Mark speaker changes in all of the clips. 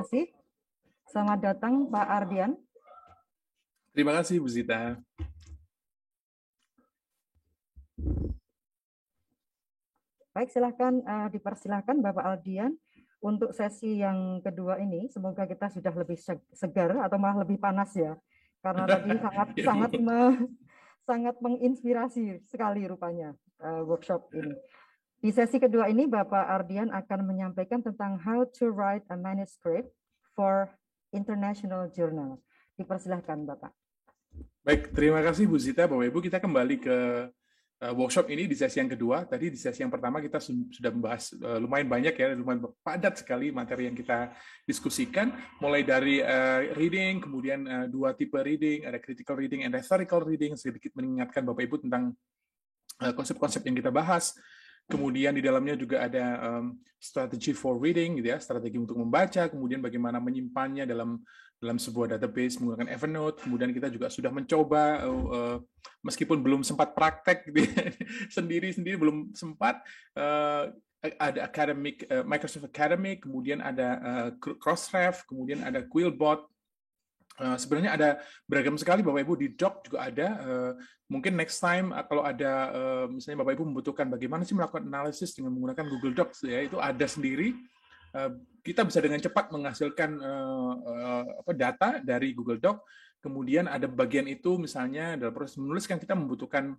Speaker 1: kasih. Selamat datang Pak Ardian.
Speaker 2: Terima kasih Bu Zita.
Speaker 1: Baik, silahkan dipersilahkan Bapak Ardian untuk sesi yang kedua ini. Semoga kita sudah lebih segar atau malah lebih panas ya, karena tadi sangat menginspirasi sekali rupanya workshop ini. Di sesi kedua ini Bapak Ardian akan menyampaikan tentang how to write a manuscript for international journal. Dipersilahkan Bapak.
Speaker 2: Baik, terima kasih Bu Zita. Bapak Ibu, kita kembali ke workshop ini di sesi yang kedua. Tadi di sesi yang pertama kita sudah membahas lumayan banyak ya, lumayan padat sekali materi yang kita diskusikan, mulai dari reading, kemudian dua tipe reading, ada critical reading and rhetorical reading, sedikit mengingatkan Bapak Ibu tentang konsep-konsep yang kita bahas. Kemudian di dalamnya juga ada strategy for reading, gitu ya, strategi untuk membaca, kemudian bagaimana menyimpannya dalam sebuah database menggunakan Evernote. Kemudian kita juga sudah mencoba, meskipun belum sempat praktek gitu ya, sendiri belum sempat, ada academic, Microsoft Academic, kemudian ada Crossref, kemudian ada Quillbot. Sebenarnya ada beragam sekali Bapak Ibu, di doc juga ada. Mungkin next time kalau ada misalnya Bapak Ibu membutuhkan bagaimana sih melakukan analisis dengan menggunakan Google Docs ya, itu ada sendiri. Kita bisa dengan cepat menghasilkan data dari Google Doc. Kemudian ada bagian itu misalnya dalam proses menulis kan kita membutuhkan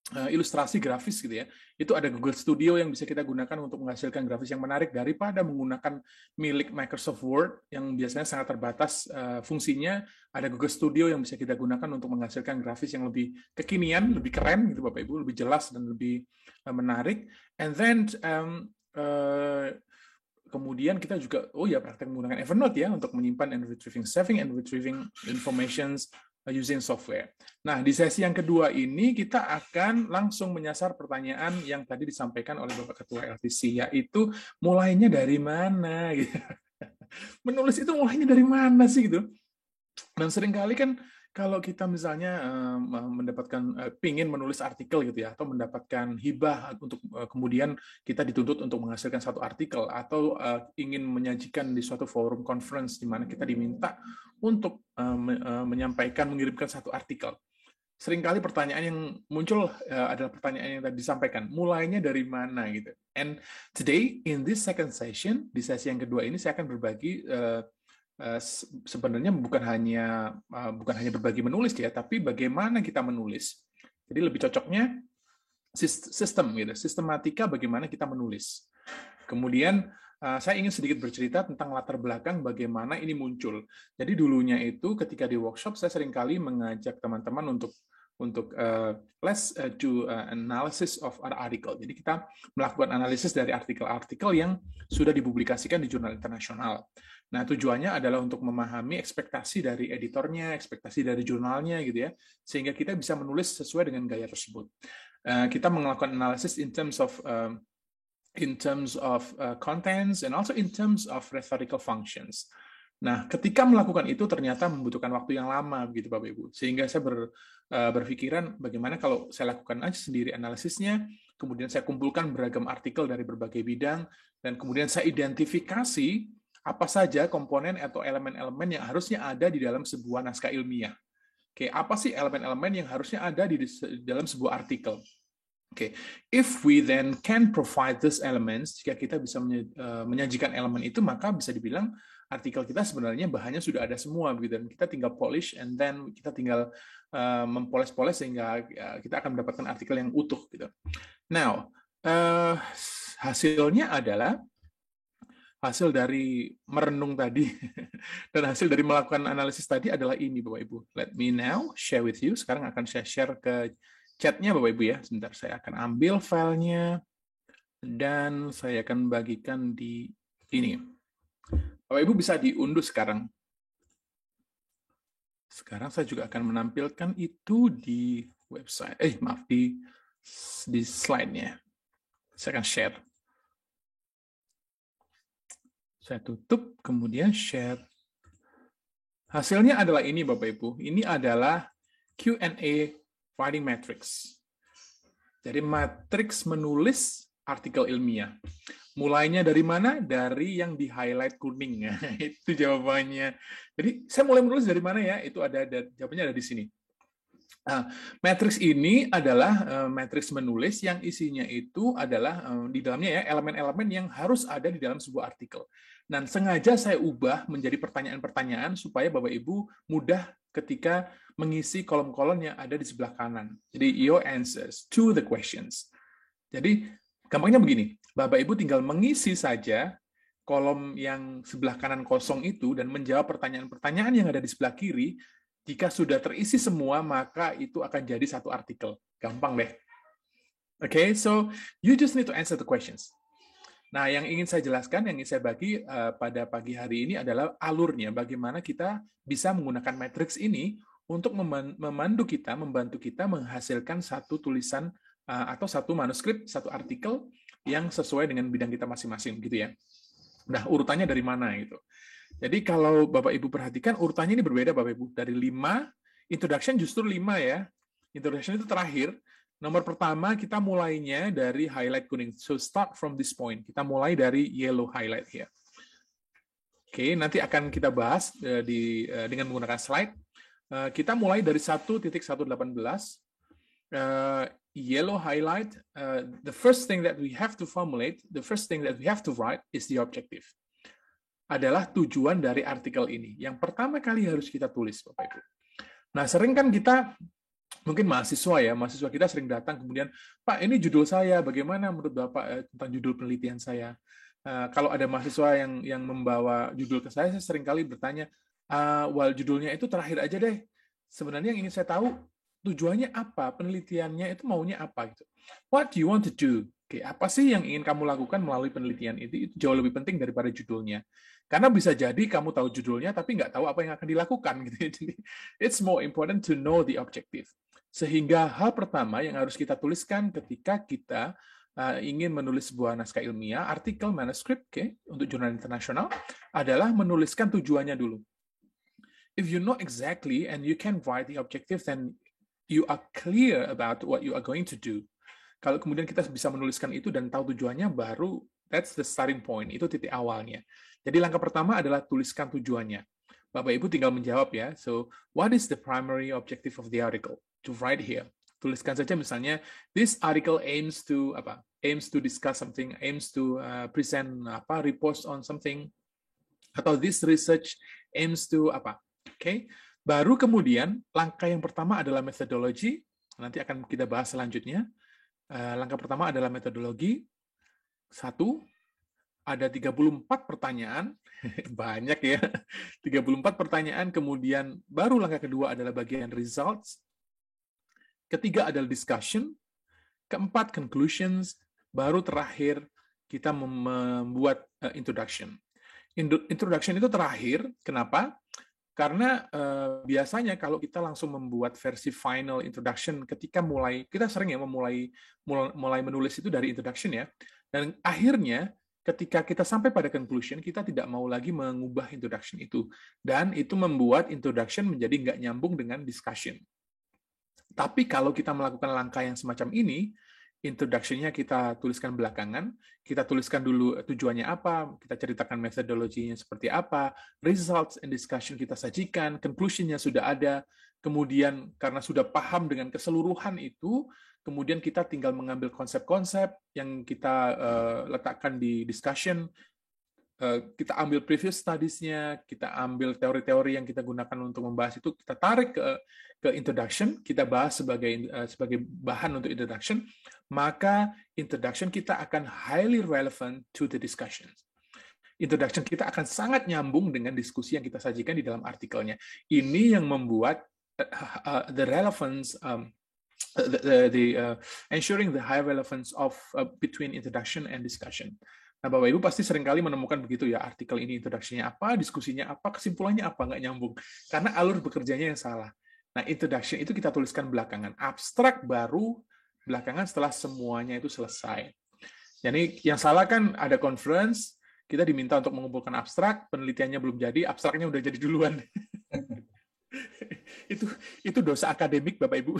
Speaker 2: ilustrasi grafis gitu ya. Itu ada Google Studio yang bisa kita gunakan untuk menghasilkan grafis yang menarik daripada menggunakan milik Microsoft Word yang biasanya sangat terbatas fungsinya. Ada Google Studio yang bisa kita gunakan untuk menghasilkan grafis yang lebih kekinian, lebih keren gitu Bapak Ibu, lebih jelas dan lebih menarik. And then kemudian kita juga praktek menggunakan Evernote ya untuk menyimpan and retrieving, saving and retrieving informations using software. Nah, di sesi yang kedua ini kita akan langsung menyasar pertanyaan yang tadi disampaikan oleh Bapak Ketua LTC, yaitu mulainya dari mana gitu. Menulis itu mulainya dari mana sih gitu. Dan seringkali kan kalau kita misalnya mendapatkan pingin menulis artikel gitu ya, atau mendapatkan hibah untuk kemudian kita dituntut untuk menghasilkan satu artikel, atau ingin menyajikan di suatu forum conference di mana kita diminta untuk mengirimkan satu artikel. Seringkali pertanyaan yang muncul adalah pertanyaan yang tadi disampaikan, mulainya dari mana gitu. And today in this second session, di sesi yang kedua ini saya akan berbagi sebenarnya bukan hanya berbagi menulis ya, tapi bagaimana kita menulis. Jadi lebih cocoknya sistematika bagaimana kita menulis. Kemudian saya ingin sedikit bercerita tentang latar belakang bagaimana ini muncul. Jadi dulunya itu ketika di workshop saya seringkali mengajak teman-teman untuk let's do analysis of our article. Jadi kita melakukan analisis dari artikel-artikel yang sudah dipublikasikan di jurnal internasional. Nah, tujuannya adalah untuk memahami ekspektasi dari editornya, ekspektasi dari jurnalnya gitu ya, sehingga kita bisa menulis sesuai dengan gaya tersebut. Kita melakukan analisis in terms of contents and also in terms of rhetorical functions. Nah, ketika melakukan itu ternyata membutuhkan waktu yang lama begitu Bapak Ibu. Sehingga saya berpikiran bagaimana kalau saya lakukan aja sendiri analisisnya, kemudian saya kumpulkan beragam artikel dari berbagai bidang, dan kemudian saya identifikasi apa saja komponen atau elemen-elemen yang harusnya ada di dalam sebuah naskah ilmiah. Oke, apa sih elemen-elemen yang harusnya ada di dalam sebuah artikel? Oke, if we then can provide these elements, jika kita bisa menyajikan elemen itu, maka bisa dibilang artikel kita sebenarnya bahannya sudah ada semua, begitu. Dan kita tinggal polish, and then kita tinggal mempoles-poles sehingga kita akan mendapatkan artikel yang utuh, gitu. Now, hasilnya adalah hasil dari merenung tadi dan hasil dari melakukan analisis tadi adalah ini Bapak Ibu. Let me now share with you. Sekarang akan saya share ke chatnya Bapak Ibu ya. Sebentar, saya akan ambil filenya dan saya akan bagikan di ini. Bapak Ibu bisa diunduh sekarang. Sekarang saya juga akan menampilkan itu di website. Di slide-nya. Saya akan share. Saya tutup, kemudian share. Hasilnya adalah ini Bapak Ibu. Ini adalah Q&A writing matrix. Jadi matriks menulis artikel ilmiah. Mulainya dari mana? Dari yang di highlight kuning. Itu jawabannya. Jadi saya mulai menulis dari mana ya? Itu jawabannya ada di sini. Matriks ini adalah matriks menulis yang isinya itu adalah di dalamnya ya elemen-elemen yang harus ada di dalam sebuah artikel. Dan sengaja saya ubah menjadi pertanyaan-pertanyaan supaya Bapak Ibu mudah ketika mengisi kolom-kolom yang ada di sebelah kanan. Jadi your answers to the questions. Jadi gampangnya begini, Bapak Ibu tinggal mengisi saja kolom yang sebelah kanan kosong itu dan menjawab pertanyaan-pertanyaan yang ada di sebelah kiri. Jika sudah terisi semua, maka itu akan jadi satu artikel. Gampang deh. Okay, so you just need to answer the questions. Nah, yang ingin saya jelaskan, yang ingin saya bagi pada pagi hari ini adalah alurnya, bagaimana kita bisa menggunakan matriks ini untuk membantu kita menghasilkan satu tulisan atau satu manuskrip, satu artikel yang sesuai dengan bidang kita masing-masing, gitu ya. Nah, urutannya dari mana gitu. Jadi kalau Bapak Ibu perhatikan urutannya ini berbeda Bapak Ibu. Dari 5, introduction justru 5 ya. Introduction itu terakhir. Nomor pertama kita mulainya dari highlight kuning. So start from this point. Kita mulai dari yellow highlight here. Oke, nanti akan kita bahas dengan menggunakan slide. Kita mulai dari 1.118. Yellow highlight. The first thing that we have to formulate, the first thing that we have to write is the objective. Adalah tujuan dari artikel ini. Yang pertama kali harus kita tulis, Bapak Ibu. Nah, sering kan kita, mungkin mahasiswa kita sering datang kemudian, Pak, ini judul saya, bagaimana menurut Bapak tentang judul penelitian saya? Kalau ada mahasiswa yang membawa judul ke saya sering kali bertanya, judulnya itu terakhir aja deh. Sebenarnya yang ingin saya tahu, tujuannya apa? Penelitiannya itu maunya apa? Gitu. What do you want to do? Oke, apa sih yang ingin kamu lakukan melalui penelitian itu jauh lebih penting daripada judulnya. Karena bisa jadi kamu tahu judulnya, tapi nggak tahu apa yang akan dilakukan. Gitu. Jadi, it's more important to know the objective. Sehingga hal pertama yang harus kita tuliskan ketika kita ingin menulis sebuah naskah ilmiah, artikel, manuskrip, untuk jurnal internasional, adalah menuliskan tujuannya dulu. If you know exactly and you can write the objective, then you are clear about what you are going to do. Kalau kemudian kita bisa menuliskan itu dan tahu tujuannya, baru that's the starting point, itu titik awalnya. Jadi langkah pertama adalah tuliskan tujuannya. Bapak Ibu tinggal menjawab ya. So, what is the primary objective of the article? To write here. Tuliskan saja misalnya, this article aims to discuss something, aims to present repost on something, atau this research aims to Okay? Baru kemudian langkah yang pertama adalah methodology. Nanti akan kita bahas selanjutnya. Langkah pertama adalah metodologi. 1, ada 34 pertanyaan, banyak ya, 34 pertanyaan, kemudian baru langkah kedua adalah bagian results, ketiga adalah discussion, keempat conclusions, baru terakhir kita membuat introduction. Introduction itu terakhir, kenapa? Karena biasanya kalau kita langsung membuat versi final introduction ketika kita sering ya mulai menulis itu dari introduction ya, dan akhirnya ketika kita sampai pada conclusion, kita tidak mau lagi mengubah introduction itu. Dan itu membuat introduction menjadi nggak nyambung dengan discussion. Tapi kalau kita melakukan langkah yang semacam ini, introduction-nya kita tuliskan belakangan, kita tuliskan dulu tujuannya apa, kita ceritakan metodologinya seperti apa, results and discussion kita sajikan, conclusion-nya sudah ada, kemudian karena sudah paham dengan keseluruhan itu, kemudian kita tinggal mengambil konsep-konsep yang kita letakkan di discussion, kita ambil previous studies-nya, kita ambil teori-teori yang kita gunakan untuk membahas itu, kita tarik ke introduction, kita bahas sebagai bahan untuk introduction, maka introduction kita akan highly relevant to the discussion. Introduction kita akan sangat nyambung dengan diskusi yang kita sajikan di dalam artikelnya. Ini yang membuat the relevance ensuring the high relevance of between introduction and discussion. Nah, Bapak Ibu pasti seringkali menemukan begitu ya, artikel ini introduction-nya apa, diskusinya apa, kesimpulannya apa, nggak nyambung. Karena alur bekerjanya yang salah. Nah, introduction itu kita tuliskan belakangan. Abstrak baru belakangan setelah semuanya itu selesai. Jadi yang salah kan ada conference, kita diminta untuk mengumpulkan abstrak, penelitiannya belum jadi, abstraknya udah jadi duluan. itu dosa akademik Bapak Ibu.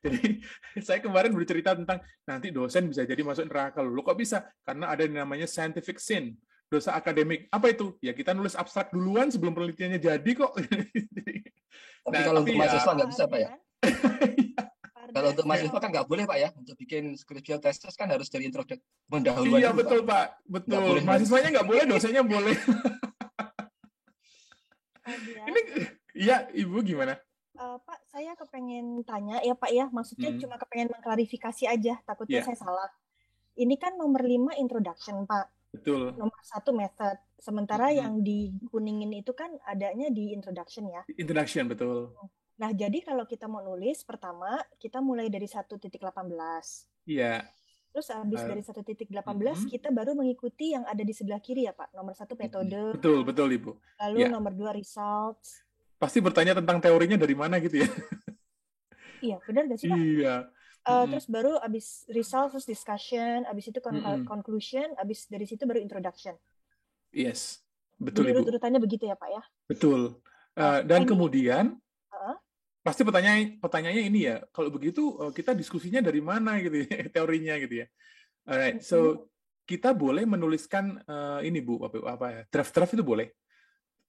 Speaker 2: Jadi saya kemarin bercerita tentang nanti dosen bisa jadi masuk neraka loh. Kok bisa? Karena ada yang namanya scientific sin, dosa akademik. Apa itu? Ya kita nulis abstrak duluan sebelum penelitiannya jadi kok.
Speaker 3: Tapi
Speaker 2: Nah,
Speaker 3: kalau
Speaker 2: tapi
Speaker 3: untuk
Speaker 2: ya
Speaker 3: mahasiswa nggak bisa Pak ya? Kalau untuk
Speaker 2: Ya.
Speaker 3: mahasiswa kan nggak boleh Pak ya, untuk bikin scriptural thesis kan harus dari introduksi pendahuluan
Speaker 2: Iya
Speaker 3: dulu,
Speaker 2: betul
Speaker 3: Pak.
Speaker 2: Pak,
Speaker 3: Nggak
Speaker 2: betul.
Speaker 3: boleh
Speaker 2: Mahasiswanya nggak boleh, dosennya boleh. Ini, iya Ibu gimana?
Speaker 4: Pak, saya kepengen tanya ya Pak ya, maksudnya cuma kepengen mengklarifikasi aja, takutnya
Speaker 2: Yeah.
Speaker 4: saya salah. Ini kan nomor 5 introduction Pak,
Speaker 2: Betul.
Speaker 4: nomor 1 method, sementara yang di kuningin itu kan adanya di introduction ya.
Speaker 2: Introduction, betul.
Speaker 4: Nah, jadi kalau kita mau nulis, pertama kita mulai dari 1.18.
Speaker 2: Iya.
Speaker 4: Terus habis dari 1.18 kita baru mengikuti yang ada di sebelah kiri ya Pak, nomor 1 metode.
Speaker 2: Betul, betul Ibu.
Speaker 4: Lalu
Speaker 2: Ya.
Speaker 4: nomor 2 results.
Speaker 2: Pasti bertanya tentang teorinya dari mana gitu ya.
Speaker 4: Iya, benar nggak sih Pak?
Speaker 2: Iya.
Speaker 4: Terus baru abis results, terus discussion, abis itu conclusion, abis dari situ baru introduction.
Speaker 2: Yes, betul
Speaker 4: jadi
Speaker 2: Ibu.
Speaker 4: urut-urutannya begitu ya Pak ya?
Speaker 2: Betul. Dan
Speaker 4: ini,
Speaker 2: kemudian pasti pertanyaannya ini ya, kalau begitu kita diskusinya dari mana gitu ya, teorinya gitu ya. Alright, so kita boleh menuliskan ini Bu, apa ya, draft-draft itu boleh.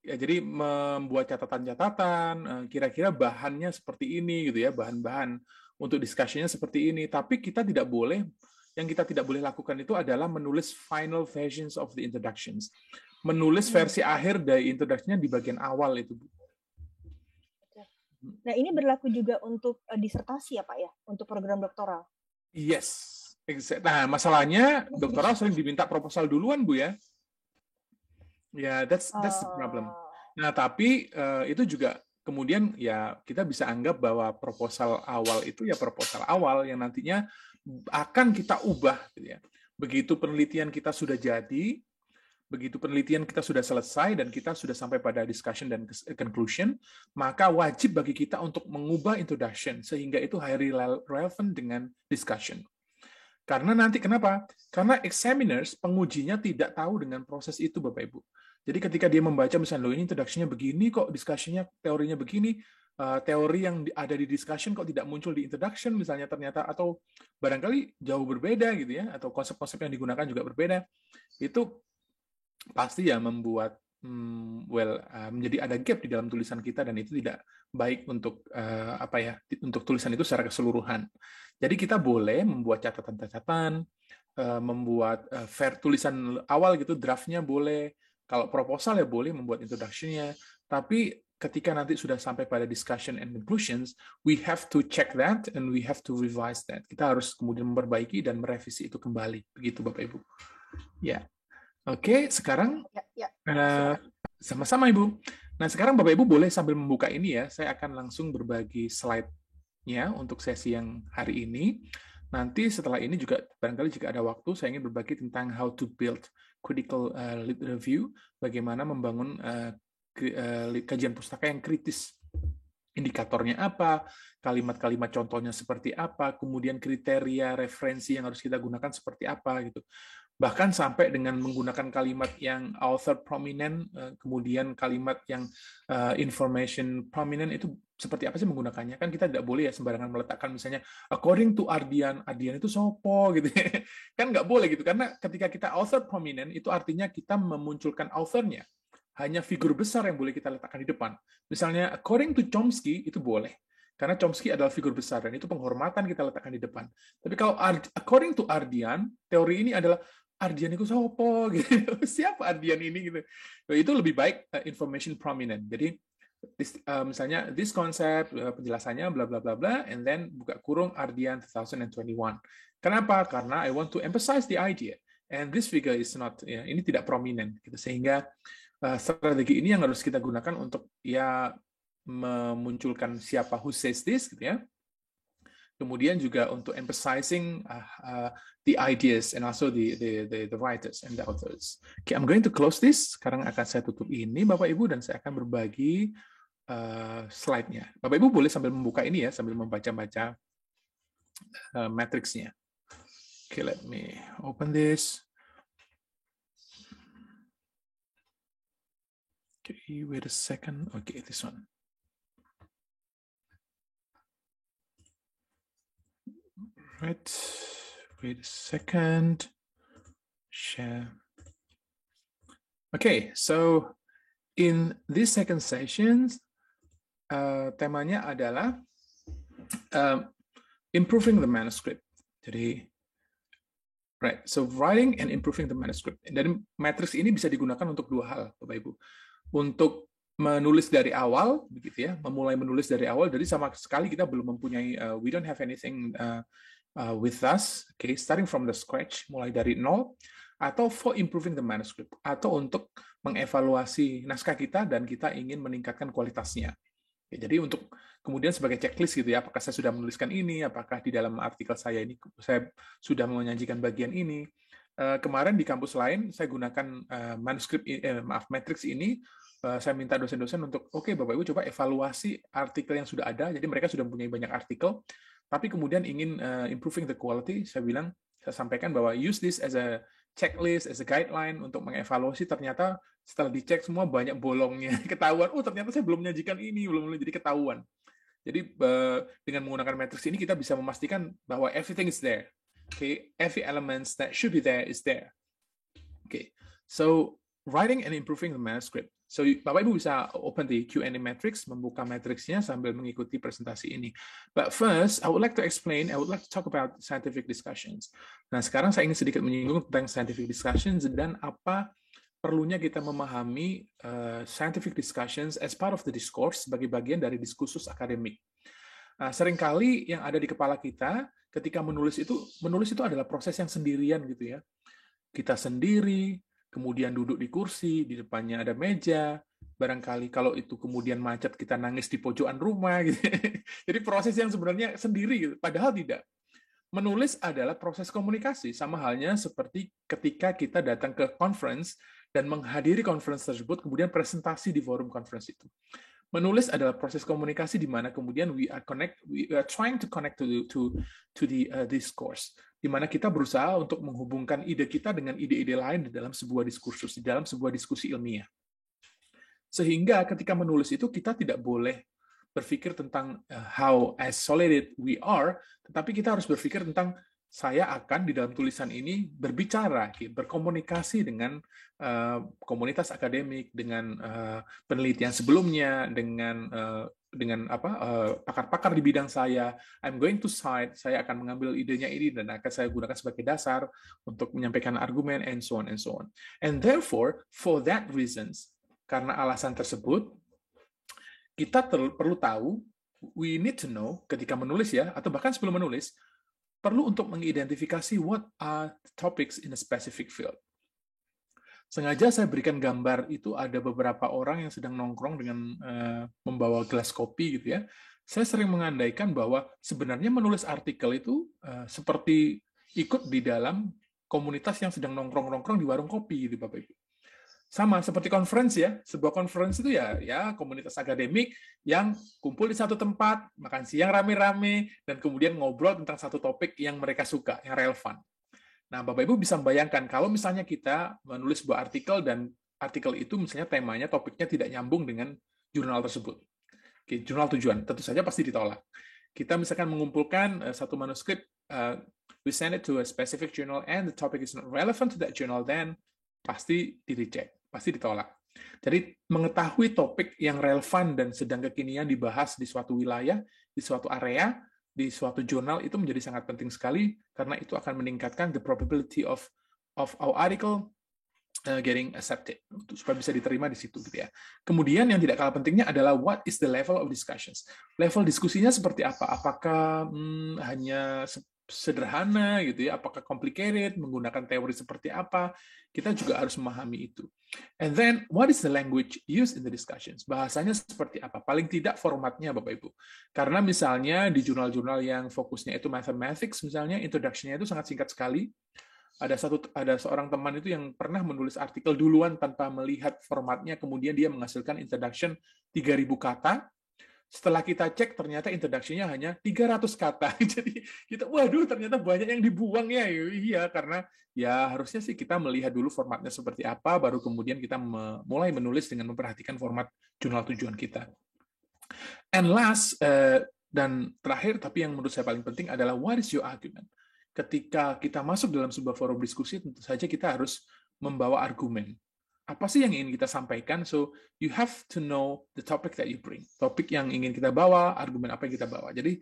Speaker 2: Ya, jadi membuat catatan-catatan, kira-kira bahannya seperti ini gitu ya, bahan-bahan untuk discussion-nya seperti ini. Tapi kita tidak boleh, yang kita tidak boleh lakukan itu adalah menulis final versions of the introductions. Menulis versi akhir dari introduction-nya di bagian awal itu, Bu.
Speaker 4: Nah, ini berlaku juga untuk disertasi ya Pak ya, untuk program doktoral.
Speaker 2: Yes. Nah, masalahnya doktoral sering diminta proposal duluan, Bu ya. Ya, that's the problem. Nah, tapi itu juga kemudian ya kita bisa anggap bahwa proposal awal itu ya proposal awal yang nantinya akan kita ubah gitu ya. Begitu penelitian kita sudah jadi, begitu penelitian kita sudah selesai dan kita sudah sampai pada discussion dan conclusion, maka wajib bagi kita untuk mengubah introduction sehingga itu highly relevant dengan discussion. Karena nanti kenapa? Karena examiners, pengujinya tidak tahu dengan proses itu Bapak Ibu. Jadi ketika dia membaca misalnya, loh ini introduction-nya begini kok, discussion-nya teorinya begini, teori yang ada di discussion kok tidak muncul di introduction misalnya ternyata, atau barangkali jauh berbeda gitu ya, atau konsep-konsep yang digunakan juga berbeda, itu pasti ya membuat menjadi ada gap di dalam tulisan kita dan itu tidak baik untuk untuk tulisan itu secara keseluruhan. Jadi kita boleh membuat catatan-catatan, membuat tulisan awal gitu, draftnya boleh. Kalau proposal ya boleh membuat introduction-nya. Tapi ketika nanti sudah sampai pada discussion and conclusions, we have to check that and we have to revise that. Kita harus kemudian memperbaiki dan merevisi itu kembali. Begitu Bapak Ibu. Ya. Oke, sekarang sama-sama Ibu. Nah, sekarang Bapak Ibu boleh sambil membuka ini ya, saya akan langsung berbagi slide-nya untuk sesi yang hari ini. Nanti setelah ini juga barangkali jika ada waktu, saya ingin berbagi tentang how to build critical lit review, bagaimana membangun kajian pustaka yang kritis. Indikatornya apa, kalimat-kalimat contohnya seperti apa, kemudian kriteria referensi yang harus kita gunakan seperti apa gitu. Bahkan sampai dengan menggunakan kalimat yang author prominent, kemudian kalimat yang information prominent, itu seperti apa sih menggunakannya? Kan kita tidak boleh ya sembarangan meletakkan misalnya according to Ardian, Ardian itu sopo gitu. Kan nggak boleh gitu, karena ketika kita author prominent itu artinya kita memunculkan authornya. Hanya figur besar yang boleh kita letakkan di depan. Misalnya according to Chomsky itu boleh. Karena Chomsky adalah figur besar dan itu penghormatan kita letakkan di depan. Tapi kalau according to Ardian, teori ini adalah Ardian itu sopo gitu. Siapa Ardian ini gitu. Itu lebih baik information prominent. Jadi misalnya this concept penjelasannya bla bla bla bla and then buka kurung Ardian 2021. Kenapa? Karena I want to emphasize the idea and this figure is not ini tidak prominent gitu. Sehingga strategi ini yang harus kita gunakan untuk ya memunculkan siapa who says this gitu ya. Kemudian juga untuk emphasizing the ideas and also the writers and the authors. Okay, I'm going to close this. Sekarang akan saya tutup ini Bapak Ibu dan saya akan berbagi slide-nya. Bapak Ibu boleh sambil membuka ini ya, sambil membaca-baca matriksnya. Okay, let me open this. Okay, wait a second. Okay, this one. Right. Wait a second. Share. Okay, so in this second session, temanya adalah improving the manuscript. Jadi, right, so writing and improving the manuscript. Dan matriks ini bisa digunakan untuk dua hal, Bapak Ibu. Untuk menulis dari awal, begitu ya, memulai menulis dari awal. Jadi sama sekali kita belum mempunyai, we don't have anything with us, okay, starting from the scratch, mulai dari nol, atau for improving the manuscript, atau untuk mengevaluasi naskah kita dan kita ingin meningkatkan kualitasnya. Ya, jadi untuk kemudian sebagai checklist gitu ya, apakah saya sudah menuliskan ini, apakah di dalam artikel saya ini saya sudah menyajikan bagian ini. Kemarin di kampus lain saya gunakan matriks ini. Saya minta dosen-dosen untuk, oke, Bapak Ibu coba evaluasi artikel yang sudah ada. Jadi mereka sudah mempunyai banyak artikel, tapi kemudian ingin improving the quality. Saya sampaikan bahwa use this as a checklist, as a guideline untuk mengevaluasi. Ternyata setelah dicek semua banyak bolongnya, ketahuan. Oh, ternyata saya belum menyajikan ini, belum jadi ketahuan. Jadi dengan menggunakan matriks ini kita bisa memastikan bahwa everything is there. Okay, every element that should be there is there. Okay, so writing and improving the manuscript. So Bapak Ibu bisa open the Q&A matrix, membuka matriksnya sambil mengikuti presentasi ini. But first, I would like to talk about scientific discussions. Nah, sekarang saya ingin sedikit menyinggung tentang scientific discussions dan apa perlunya kita memahami scientific discussions as part of the discourse sebagai bagian dari diskursus akademik. Seringkali yang ada di kepala kita ketika menulis itu adalah proses yang sendirian gitu ya. Kita sendiri, kemudian duduk di kursi, di depannya ada meja, barangkali kalau itu kemudian macet kita nangis di pojokan rumah gitu. Jadi proses yang sebenarnya sendiri gitu. Padahal tidak. Menulis adalah proses komunikasi, sama halnya seperti ketika kita datang ke conference dan menghadiri conference tersebut, kemudian presentasi di forum conference itu. Menulis adalah proses komunikasi di mana kemudian we are trying to connect to the discourse, di mana kita berusaha untuk menghubungkan ide kita dengan ide-ide lain di dalam sebuah diskursus, di dalam sebuah diskusi ilmiah. Sehingga ketika menulis itu kita tidak boleh berpikir tentang how isolated we are, tetapi kita harus berpikir tentang saya akan di dalam tulisan ini berbicara, berkomunikasi dengan komunitas akademik, dengan penelitian sebelumnya, dengan pakar-pakar di bidang saya. I'm going to cite, saya akan mengambil idenya ini dan akan saya gunakan sebagai dasar untuk menyampaikan argumen, and so on and so on. And therefore, for that reasons, karena alasan tersebut, kita perlu tahu, we need to know ketika menulis ya, atau bahkan sebelum menulis, perlu untuk mengidentifikasi what are topics in a specific field. Sengaja saya berikan gambar itu ada beberapa orang yang sedang nongkrong dengan membawa gelas kopi gitu ya. Saya sering mengandaikan bahwa sebenarnya menulis artikel itu seperti ikut di dalam komunitas yang sedang nongkrong-nongkrong di warung kopi gitu Bapak Ibu. Sama seperti conference ya, sebuah conference itu ya komunitas akademik yang kumpul di satu tempat, makan siang rame-rame, dan kemudian ngobrol tentang satu topik yang mereka suka, yang relevan. Nah, Bapak Ibu bisa membayangkan kalau misalnya kita menulis sebuah artikel dan artikel itu misalnya temanya, topiknya tidak nyambung dengan jurnal tersebut. Oke, jurnal tujuan, tentu saja pasti ditolak. Kita misalkan mengumpulkan satu manuskrip, we send it to a specific journal and the topic is not relevant to that journal, then pasti di-reject. Pasti ditolak. Jadi mengetahui topik yang relevan dan sedang kekinian dibahas di suatu wilayah, di suatu area, di suatu jurnal itu menjadi sangat penting sekali karena itu akan meningkatkan the probability of our article getting accepted supaya bisa diterima di situ gitu ya. Kemudian yang tidak kalah pentingnya adalah what is the level of discussions. Level diskusinya seperti apa? Apakah hanya sederhana gitu ya, apakah complicated, menggunakan teori seperti apa, kita juga harus memahami itu. And then, what is the language used in the discussions? Bahasanya seperti apa? Paling tidak formatnya, Bapak Ibu. Karena misalnya di jurnal-jurnal yang fokusnya itu mathematics, misalnya introduction-nya itu sangat singkat sekali. Ada seorang teman itu yang pernah menulis artikel duluan tanpa melihat formatnya, kemudian dia menghasilkan introduction 3.000 kata. Setelah kita cek, ternyata introduction-nya hanya 300 kata. Jadi kita, waduh, ternyata banyak yang dibuang ya. Iya, karena ya harusnya sih kita melihat dulu formatnya seperti apa, baru kemudian kita mulai menulis dengan memperhatikan format jurnal tujuan kita. And last, Dan terakhir, tapi yang menurut saya paling penting adalah what is your argument? Ketika kita masuk dalam sebuah forum diskusi, tentu saja kita harus membawa argumen. Apa sih yang ingin kita sampaikan? So, you have to know the topic that you bring. Topik yang ingin kita bawa, argumen apa yang kita bawa. Jadi,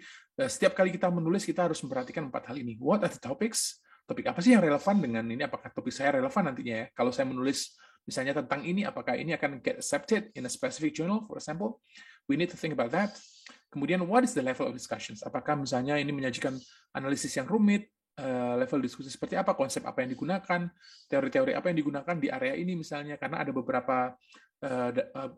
Speaker 2: setiap kali kita menulis, kita harus memperhatikan 4 hal ini. What are the topics? Topik apa sih yang relevan dengan ini? Apakah topik saya relevan nantinya ya? Kalau saya menulis misalnya tentang ini, apakah ini akan get accepted in a specific journal, for example? We need to think about that. Kemudian, what is the level of discussions? Apakah misalnya ini menyajikan analisis yang rumit, level diskusi seperti apa, konsep apa yang digunakan, teori-teori apa yang digunakan di area ini misalnya, karena ada beberapa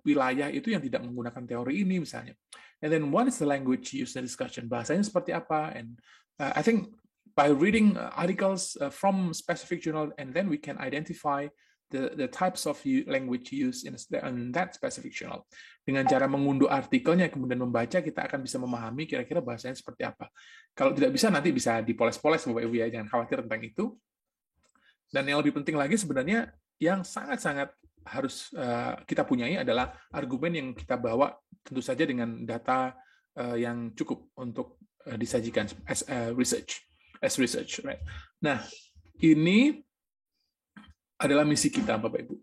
Speaker 2: wilayah itu yang tidak menggunakan teori ini misalnya. And then, what is the language used in discussion? Bahasanya seperti apa? And I think by reading articles from specific journal, and then we can identify the types of language used in that specific journal. Dengan cara mengunduh artikelnya, kemudian membaca, kita akan bisa memahami kira-kira bahasanya seperti apa. Kalau tidak bisa, nanti bisa dipoles-poles, Bapak Ibu ya, jangan khawatir tentang itu. Dan yang lebih penting lagi sebenarnya, yang sangat-sangat harus kita punyai adalah argumen yang kita bawa, tentu saja dengan data yang cukup untuk disajikan as research, right? Nah, ini adalah misi kita, Bapak Ibu.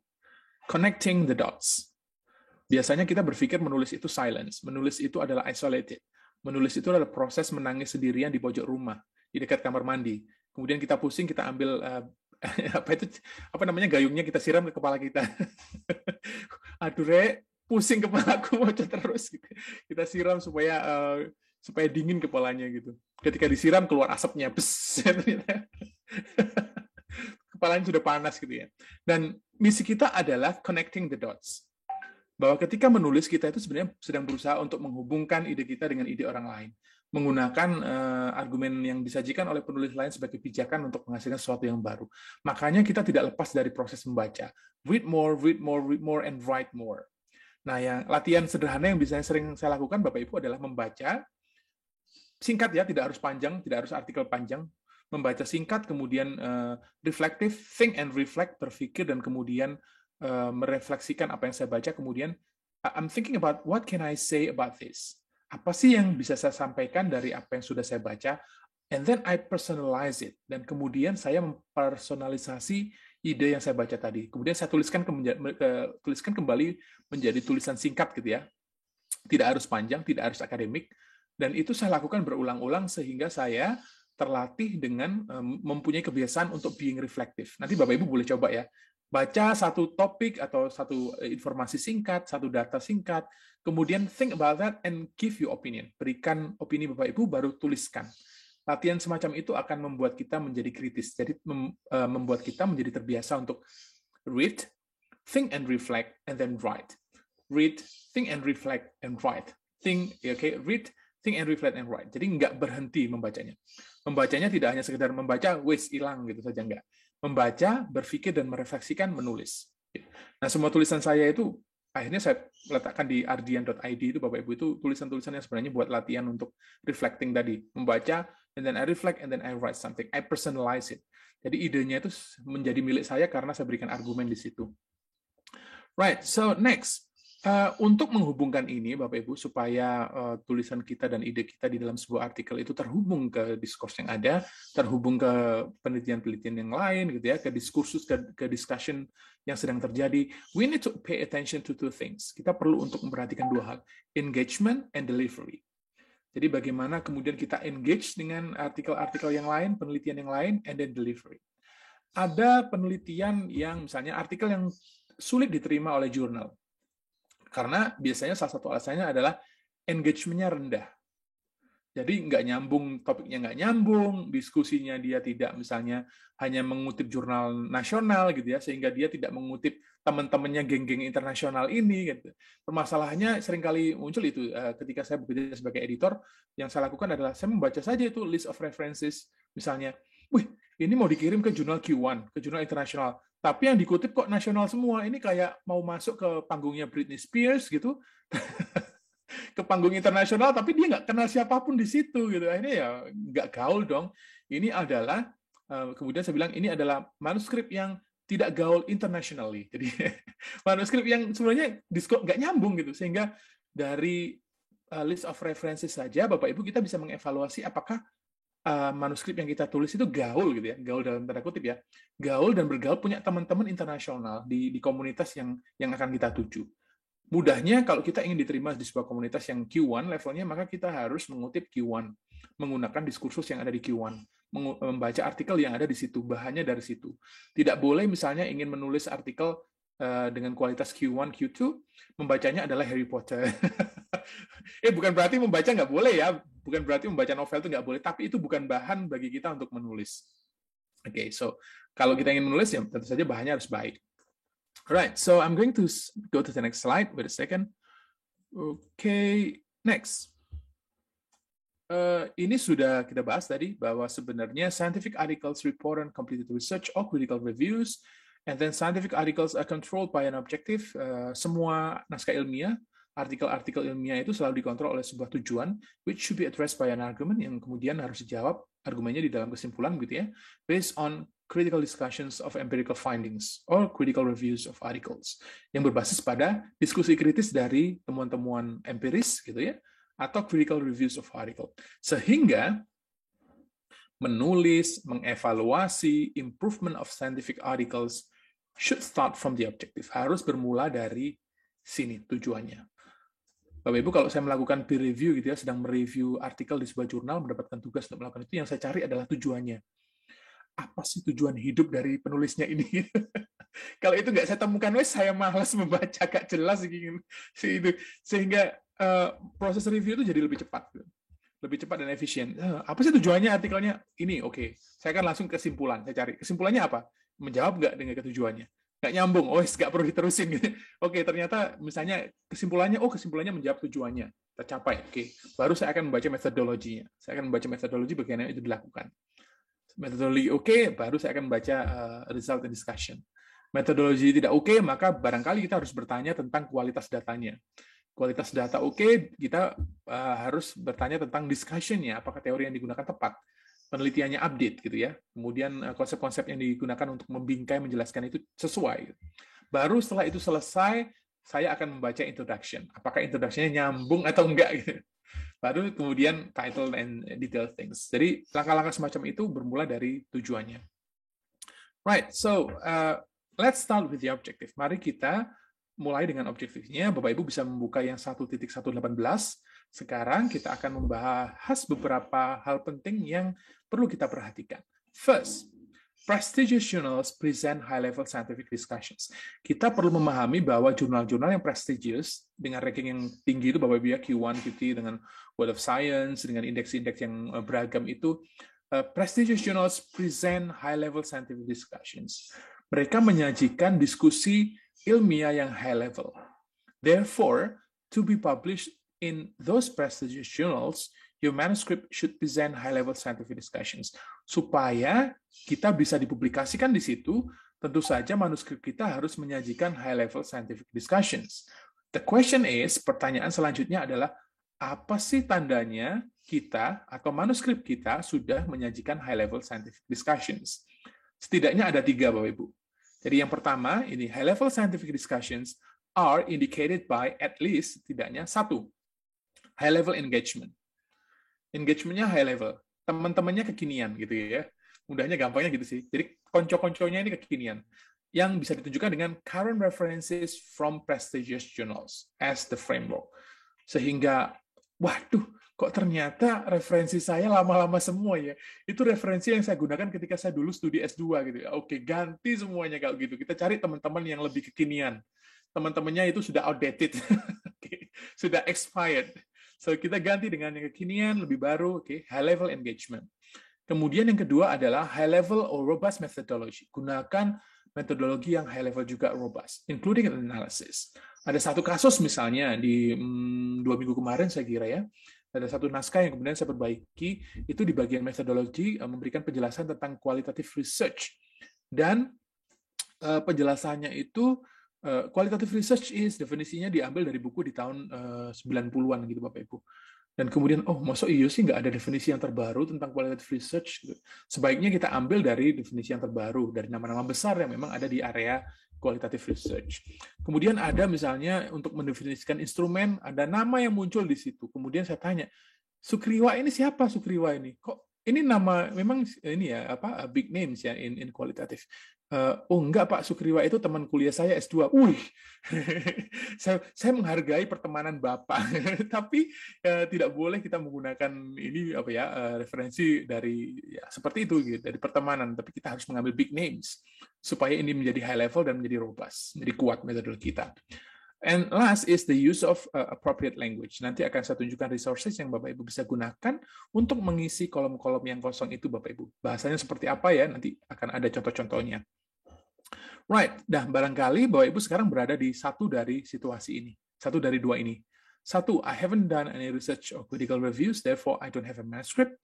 Speaker 2: Connecting the dots. Biasanya kita berpikir menulis itu silence, menulis itu adalah isolated, menulis itu adalah proses menangis sendirian di pojok rumah, di dekat kamar mandi. Kemudian kita pusing, kita ambil gayungnya kita siram ke kepala kita. Aduh, pusing kepalaku bocor terus. Kita siram supaya dingin kepalanya gitu. Ketika disiram keluar asapnya, kepalanya sudah panas gitu ya. Dan misi kita adalah connecting the dots. Bahwa ketika menulis, kita itu sebenarnya sedang berusaha untuk menghubungkan ide kita dengan ide orang lain. Menggunakan argumen yang disajikan oleh penulis lain sebagai pijakan untuk menghasilkan sesuatu yang baru. Makanya kita tidak lepas dari proses membaca. Read more, and write more. Nah, yang latihan sederhana yang biasanya sering saya lakukan, Bapak Ibu, adalah membaca singkat ya, tidak harus panjang, tidak harus artikel panjang. Membaca singkat, kemudian reflective, think and reflect, berpikir dan kemudian merefleksikan apa yang saya baca, kemudian I'm thinking about what can I say about this? Apa sih yang bisa saya sampaikan dari apa yang sudah saya baca? And then I personalize it. Dan kemudian saya mempersonalisasi ide yang saya baca tadi. Kemudian saya tuliskan kembali menjadi tulisan singkat gitu ya. Tidak harus panjang, tidak harus akademik. Dan itu saya lakukan berulang-ulang sehingga saya terlatih dengan mempunyai kebiasaan untuk being reflective. Nanti Bapak Ibu boleh coba ya. Baca satu topik atau satu informasi singkat, satu data singkat, kemudian think about that and give your opinion. Berikan opini Bapak Ibu, baru tuliskan. Latihan semacam itu akan membuat kita menjadi kritis. Jadi membuat kita menjadi terbiasa untuk read, think and reflect, and then write. Read, think and reflect, and write. Read, think and reflect and write. Jadi nggak berhenti membacanya. Membacanya tidak hanya sekedar membaca, wes hilang gitu saja, nggak. Membaca, berpikir, dan merefleksikan, menulis. Nah, semua tulisan saya itu akhirnya saya letakkan di ardian.id itu, Bapak Ibu, itu tulisan-tulisan yang sebenarnya buat latihan untuk reflecting tadi. Membaca, and then I reflect, and then I write something. I personalize it. Jadi idenya itu menjadi milik saya karena saya berikan argumen di situ. Right, so next. Untuk menghubungkan ini, Bapak Ibu, supaya tulisan kita dan ide kita di dalam sebuah artikel itu terhubung ke diskurs yang ada, terhubung ke penelitian-penelitian yang lain, gitu ya, ke diskursus, ke discussion yang sedang terjadi, we need to pay attention to two things. Kita perlu untuk memperhatikan dua hal, engagement and delivery. Jadi bagaimana kemudian kita engage dengan artikel-artikel yang lain, penelitian yang lain, and then delivery. Ada penelitian yang misalnya artikel yang sulit diterima oleh jurnal. Karena biasanya salah satu alasannya adalah engagement-nya rendah. Jadi nggak nyambung, topiknya nggak nyambung, diskusinya dia tidak misalnya hanya mengutip jurnal nasional gitu ya, sehingga dia tidak mengutip teman-temannya geng-geng internasional ini. Gitu. Permasalahannya seringkali muncul itu ketika saya bekerja sebagai editor, yang saya lakukan adalah saya membaca saja itu list of references, misalnya, wih ini mau dikirim ke jurnal Q1, ke jurnal internasional. Tapi yang dikutip kok nasional semua. Ini kayak mau masuk ke panggungnya Britney Spears gitu, ke panggung internasional, tapi dia nggak kenal siapapun di situ gitu. Akhirnya ya nggak gaul dong. Ini adalah kemudian saya bilang ini adalah manuskrip yang tidak gaul internationally. Jadi manuskrip yang sebenarnya nggak nyambung gitu. Sehingga dari list of references saja, Bapak Ibu, kita bisa mengevaluasi apakah manuskrip yang kita tulis itu gaul gitu ya, gaul dalam tanda kutip ya, gaul dan bergaul punya teman-teman internasional di komunitas yang akan kita tuju. Mudahnya kalau kita ingin diterima di sebuah komunitas yang Q1 levelnya, maka kita harus mengutip Q1, menggunakan diskursus yang ada di Q1, membaca artikel yang ada di situ, bahannya dari situ. Tidak boleh misalnya ingin menulis artikel dengan kualitas Q1, Q2, membacanya adalah Harry Potter. Bukan berarti membaca nggak boleh ya, bukan berarti membaca novel itu nggak boleh, tapi itu bukan bahan bagi kita untuk menulis. Oke, so kalau kita ingin menulis ya tentu saja bahannya harus baik. Alright, so I'm going to go to the next slide. Wait a second. Okay, next. Ini sudah kita bahas tadi bahwa sebenarnya scientific articles report on completed research or critical reviews, and then scientific articles are controlled by an objective. Semua naskah ilmiah, artikel-artikel ilmiah itu selalu dikontrol oleh sebuah tujuan, which should be addressed by an argument, yang kemudian harus dijawab argumennya di dalam kesimpulan gitu ya, based on critical discussions of empirical findings or critical reviews of articles, yang berbasis pada diskusi kritis dari temuan-temuan empiris gitu ya, atau critical reviews of article. Sehingga menulis, mengevaluasi, improvement of scientific articles should start from the objective. Harus bermula dari sini tujuannya. Bapak Ibu, kalau saya melakukan peer review gitu ya, sedang mereview artikel di sebuah jurnal, mendapatkan tugas untuk melakukan itu, yang saya cari adalah tujuannya. Apa sih tujuan hidup dari penulisnya ini? Kalau itu nggak saya temukan, saya malas membaca, gak jelas gitu. Sehingga proses review itu jadi lebih cepat dan efisien. Apa sih tujuannya artikelnya ini? Oke, saya akan langsung kesimpulan. Saya cari kesimpulannya apa? Menjawab nggak dengan ketujuannya? Nggak nyambung, nggak perlu diterusin gitu. Oke, ternyata misalnya kesimpulannya menjawab tujuannya, tercapai. Oke, baru saya akan membaca metodologinya. Saya akan membaca metodologi bagaimana itu dilakukan. Metodologi oke, baru saya akan membaca result and discussion. Metodologi tidak oke, maka barangkali kita harus bertanya tentang kualitas datanya. Kualitas data oke, kita harus bertanya tentang discussion-nya, apakah teori yang digunakan tepat. Penelitiannya update gitu ya. Kemudian konsep-konsep yang digunakan untuk membingkai menjelaskan itu sesuai. Baru setelah itu selesai, saya akan membaca introduction. Apakah introduction-nya nyambung atau enggak gitu. Baru kemudian title and detail things. Jadi langkah-langkah semacam itu bermula dari tujuannya. Right, so let's start with the objective. Mari kita mulai dengan objektifnya. Bapak Ibu bisa membuka yang 1.118. Sekarang kita akan membahas beberapa hal penting yang perlu kita perhatikan. First, prestigious journals present high-level scientific discussions. Kita perlu memahami bahwa jurnal-jurnal yang prestigious dengan ranking yang tinggi itu, Bapak Ibu ya, Q1, Q2 dengan World of Science, dengan indeks-indeks yang beragam itu, prestigious journals present high-level scientific discussions. Mereka menyajikan diskusi ilmiah yang high level. Therefore, to be published in those prestigious journals, your manuscript should present high-level scientific discussions. Supaya kita bisa dipublikasikan di situ, tentu saja manuskrip kita harus menyajikan high-level scientific discussions. The question is, pertanyaan selanjutnya adalah, apa sih tandanya kita atau manuskrip kita sudah menyajikan high-level scientific discussions? Setidaknya ada 3, Bapak Ibu. Jadi yang pertama, ini high-level scientific discussions are indicated by at least setidaknya 1. High-level engagement. Engagement-nya high level. Teman-temannya kekinian gitu ya. Mudahnya gampangnya gitu sih. Jadi konco-konconya ini kekinian. Yang bisa ditunjukkan dengan current references from prestigious journals as the framework. Sehingga, waduh, kok ternyata referensi saya lama-lama semua ya. Itu referensi yang saya gunakan ketika saya dulu studi S2 gitu ya. Oke, ganti semuanya kalau gitu. Kita cari teman-teman yang lebih kekinian. Teman-temannya itu sudah outdated. Sudah expired. So, kita ganti dengan yang kekinian, lebih baru, high level engagement. Kemudian yang kedua adalah high level or robust methodology. Gunakan metodologi yang high level juga robust, including analysis. Ada satu kasus misalnya di 2 minggu kemarin saya kira ya, ada satu naskah yang kemudian saya perbaiki, itu di bagian metodologi memberikan penjelasan tentang qualitative research. Dan penjelasannya itu, qualitative research is definisinya diambil dari buku di tahun 90-an gitu Bapak Ibu. Dan kemudian, masa iya sih nggak ada definisi yang terbaru tentang qualitative research? Sebaiknya kita ambil dari definisi yang terbaru, dari nama-nama besar yang memang ada di area qualitative research. Kemudian ada misalnya untuk mendefinisikan instrumen, ada nama yang muncul di situ. Kemudian saya tanya, Sukriwa ini siapa Sukriwa ini? Kok ini nama memang ini ya apa big names ya in qualitative. Oh enggak Pak, Sukriwa itu teman kuliah saya S2. Saya menghargai pertemanan Bapak, tapi tidak boleh kita menggunakan ini apa ya referensi dari ya, seperti itu gitu, dari pertemanan, tapi kita harus mengambil big names supaya ini menjadi high level dan menjadi robust, menjadi kuat metodologi kita. And last is the use of appropriate language. Nanti akan saya tunjukkan resources yang Bapak Ibu bisa gunakan untuk mengisi kolom-kolom yang kosong itu Bapak Ibu. Bahasanya seperti apa ya, nanti akan ada contoh-contohnya. Right, barangkali Bapak Ibu sekarang berada di satu dari situasi ini. Satu dari dua ini. Satu, I haven't done any research or critical reviews, therefore I don't have a manuscript.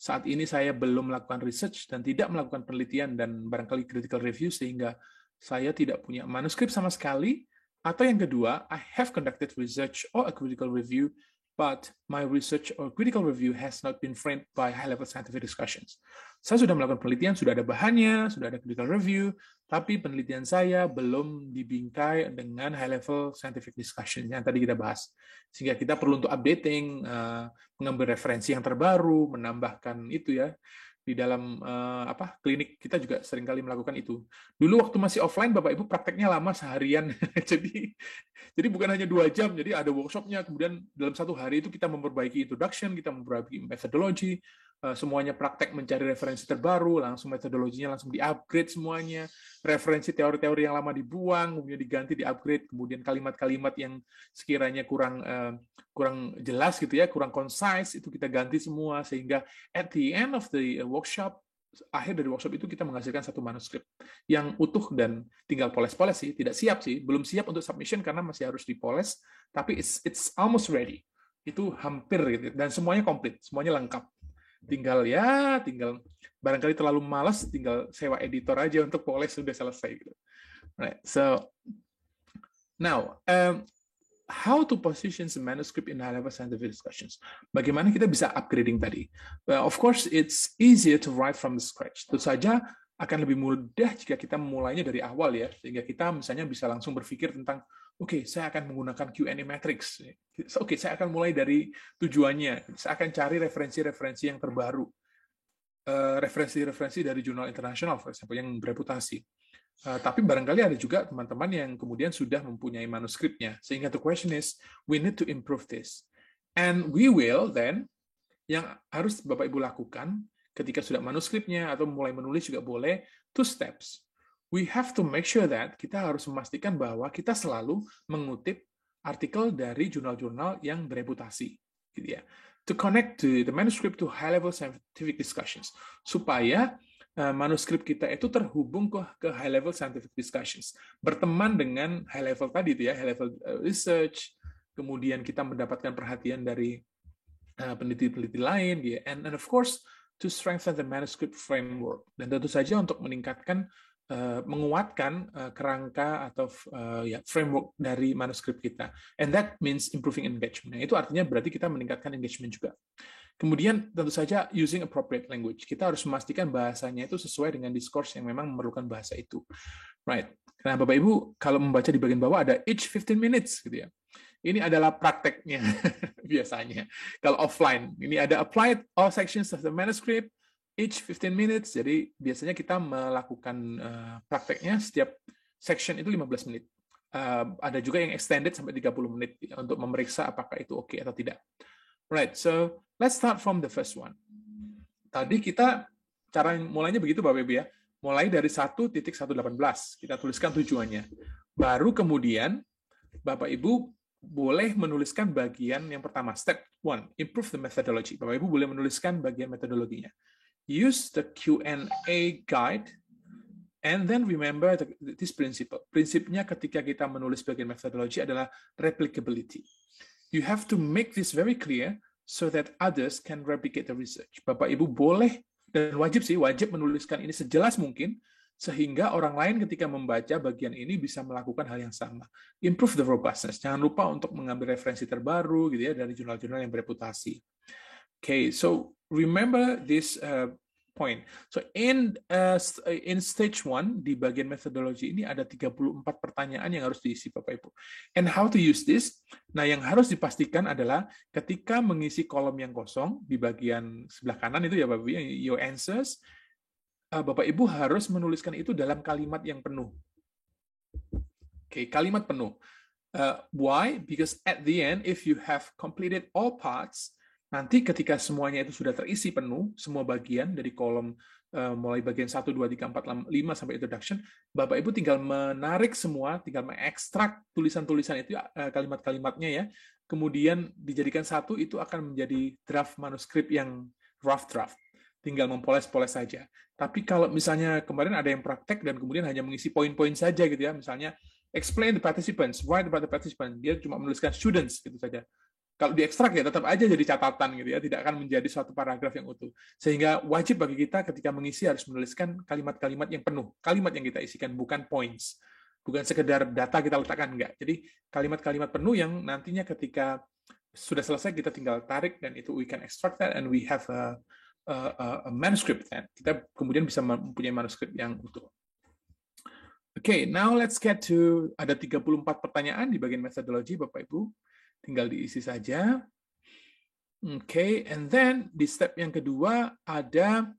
Speaker 2: Saat ini saya belum melakukan research dan tidak melakukan penelitian dan barangkali critical review sehingga saya tidak punya manuskrip sama sekali. Atau yang kedua, I have conducted research or a critical review, but my research or critical review has not been framed by high-level scientific discussions. Saya sudah melakukan penelitian, sudah ada bahannya, sudah ada critical review, tapi penelitian saya belum dibingkai dengan high-level scientific discussion yang tadi kita bahas. Sehingga kita perlu untuk updating, mengambil referensi yang terbaru, menambahkan itu ya. Di dalam klinik kita juga seringkali melakukan itu. Dulu waktu masih offline Bapak Ibu prakteknya lama seharian. jadi bukan hanya 2 jam, jadi ada workshopnya, kemudian dalam 1 hari itu kita memperbaiki introduction, kita memperbaiki methodology, semuanya praktek mencari referensi terbaru, langsung metodologinya langsung di-upgrade semuanya, referensi teori-teori yang lama dibuang, kemudian diganti, di-upgrade, kemudian kalimat-kalimat yang sekiranya kurang jelas gitu ya, kurang concise, itu kita ganti semua, sehingga at the end of the workshop, akhir dari workshop itu kita menghasilkan satu manuskrip yang utuh dan tinggal poles-poles sih, tidak siap sih, belum siap untuk submission karena masih harus dipoles, tapi it's almost ready. Itu hampir gitu, dan semuanya komplit, semuanya lengkap. Tinggal barangkali terlalu malas, tinggal sewa editor aja untuk poles, sudah selesai gitu. Right. So now how to position the manuscript in high-level scientific discussions. Bagaimana kita bisa upgrading tadi? Of course, it's easier to write from the scratch. Tentu saja akan lebih mudah jika kita memulainya dari awal ya, sehingga kita misalnya bisa langsung berpikir tentang, oke, saya akan menggunakan Q&A matrix. Oke, saya akan mulai dari tujuannya. Saya akan cari referensi-referensi yang terbaru. Referensi-referensi dari jurnal internasional, for example, yang bereputasi. Tapi barangkali ada juga teman-teman yang kemudian sudah mempunyai manuskripnya. Sehingga the question is, we need to improve this. And we will then, yang harus Bapak Ibu lakukan, ketika sudah manuskripnya atau mulai menulis juga boleh, 2 steps. We have to make sure that kita harus memastikan bahwa kita selalu mengutip artikel dari jurnal-jurnal yang bereputasi. Gitu ya. To connect the manuscript to high-level scientific discussions. Supaya manuskrip kita itu terhubung ke high-level scientific discussions. Berteman dengan high-level tadi, ya, high-level research, kemudian kita mendapatkan perhatian dari peneliti-peneliti lain, ya. And of course, to strengthen the manuscript framework. Dan tentu saja untuk meningkatkan, menguatkan kerangka atau framework dari manuskrip kita. And that means improving engagement. Nah, itu artinya berarti kita meningkatkan engagement juga. Kemudian tentu saja using appropriate language. Kita harus memastikan bahasanya itu sesuai dengan discourse yang memang memerlukan bahasa itu. Right. Nah, Bapak Ibu kalau membaca di bagian bawah ada each 15 minutes gitu ya. Ini adalah prakteknya biasanya. Kalau offline, ini ada applied all sections of the manuscript each 15 minutes. Jadi biasanya kita melakukan prakteknya setiap section itu 15 menit. Ada juga yang extended sampai 30 menit untuk memeriksa apakah itu oke atau tidak. Right, so let's start from the first one. Tadi kita cara mulainya begitu Bapak Ibu ya. Mulai dari 1.118. Kita tuliskan tujuannya. Baru kemudian Bapak Ibu boleh menuliskan bagian yang pertama, step 1, improve the methodology. Bapak Ibu boleh menuliskan bagian metodologinya. Use the Q&A guide and then remember this principle. Prinsipnya ketika kita menulis bagian metodologi adalah replicability. You have to make this very clear so that others can replicate the research. Bapak Ibu boleh dan wajib menuliskan ini sejelas mungkin sehingga orang lain ketika membaca bagian ini bisa melakukan hal yang sama. Improve the robustness. Jangan lupa untuk mengambil referensi terbaru gitu ya dari jurnal-jurnal yang bereputasi. Okay, so remember this point. So in stage 1 di bagian methodology ini ada 34 pertanyaan yang harus diisi Bapak Ibu. And how to use this? Nah, yang harus dipastikan adalah ketika mengisi kolom yang kosong di bagian sebelah kanan itu ya Bapak Ibu, your answers, Bapak Ibu harus menuliskan itu dalam kalimat yang penuh. Oke, kalimat penuh. Why? Because at the end, if you have completed all parts, nanti ketika semuanya itu sudah terisi penuh, semua bagian dari kolom mulai bagian 1, 2, 3, 4, 5 sampai introduction, Bapak Ibu tinggal menarik semua, tinggal mengekstrak tulisan-tulisan itu, kalimat-kalimatnya ya, kemudian dijadikan satu, itu akan menjadi draft manuskrip yang rough draft. Tinggal mempoles-poles saja. Tapi kalau misalnya kemarin ada yang praktek dan kemudian hanya mengisi poin-poin saja gitu ya, misalnya explain the participants, write about the participants, dia cuma menuliskan students gitu saja. Kalau diekstrak ya tetap aja jadi catatan gitu ya, tidak akan menjadi suatu paragraf yang utuh. Sehingga wajib bagi kita ketika mengisi harus menuliskan kalimat-kalimat yang penuh, kalimat yang kita isikan, bukan points, bukan sekedar data kita letakkan, enggak. Jadi kalimat-kalimat penuh yang nantinya ketika sudah selesai kita tinggal tarik dan itu we can extract that and we have a manuscript, kan? Kita kemudian bisa mempunyai manuskrip yang utuh. Okay, now let's get to, ada 34 pertanyaan di bagian methodology, Bapak Ibu. Tinggal diisi saja. Okay, and then di step yang kedua ada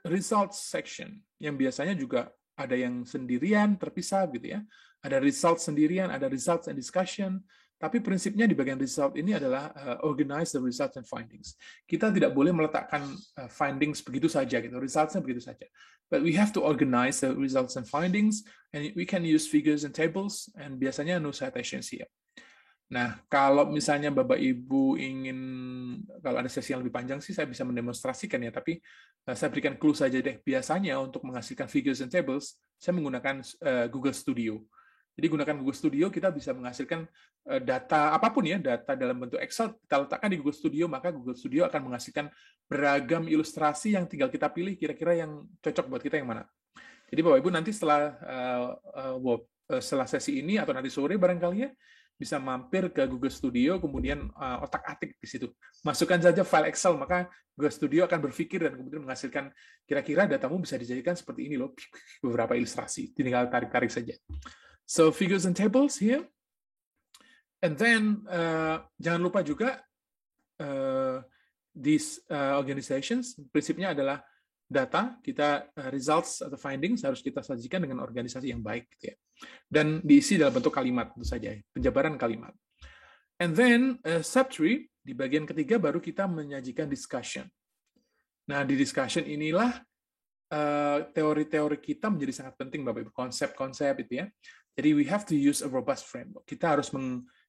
Speaker 2: results section, yang biasanya juga ada yang sendirian, terpisah gitu ya. Ada results sendirian, ada results and discussion. Tapi prinsipnya di bagian result ini adalah organize the results and findings. Kita tidak boleh meletakkan findings begitu saja, gitu. Results-nya begitu saja. But we have to organize the results and findings, and we can use figures and tables, and biasanya no citations here. Nah, kalau misalnya Bapak Ibu ingin, kalau ada sesi yang lebih panjang sih, saya bisa mendemonstrasikan ya, tapi saya berikan clue saja deh. Biasanya untuk menghasilkan figures and tables, saya menggunakan Google Studio. Jadi gunakan Google Studio, kita bisa menghasilkan data apapun ya, data dalam bentuk Excel, kita letakkan di Google Studio, maka Google Studio akan menghasilkan beragam ilustrasi yang tinggal kita pilih kira-kira yang cocok buat kita yang mana. Jadi Bapak Ibu nanti setelah sesi ini atau nanti sore barangkali ya, bisa mampir ke Google Studio, kemudian otak-atik di situ. Masukkan saja file Excel, maka Google Studio akan berpikir dan kemudian menghasilkan kira-kira datamu bisa dijadikan seperti ini loh, beberapa ilustrasi, tinggal tarik-tarik saja. So figures and tables here, and then jangan lupa juga these organizations, prinsipnya adalah data kita, results atau findings harus kita sajikan dengan organisasi yang baik, gitu ya. Dan diisi dalam bentuk kalimat tentu saja, penjabaran kalimat. And then step 3 di bagian ketiga baru kita menyajikan discussion. Nah di discussion inilah teori-teori kita menjadi sangat penting Bapak Ibu, konsep-konsep itu ya. Jadi we have to use a robust framework. Kita harus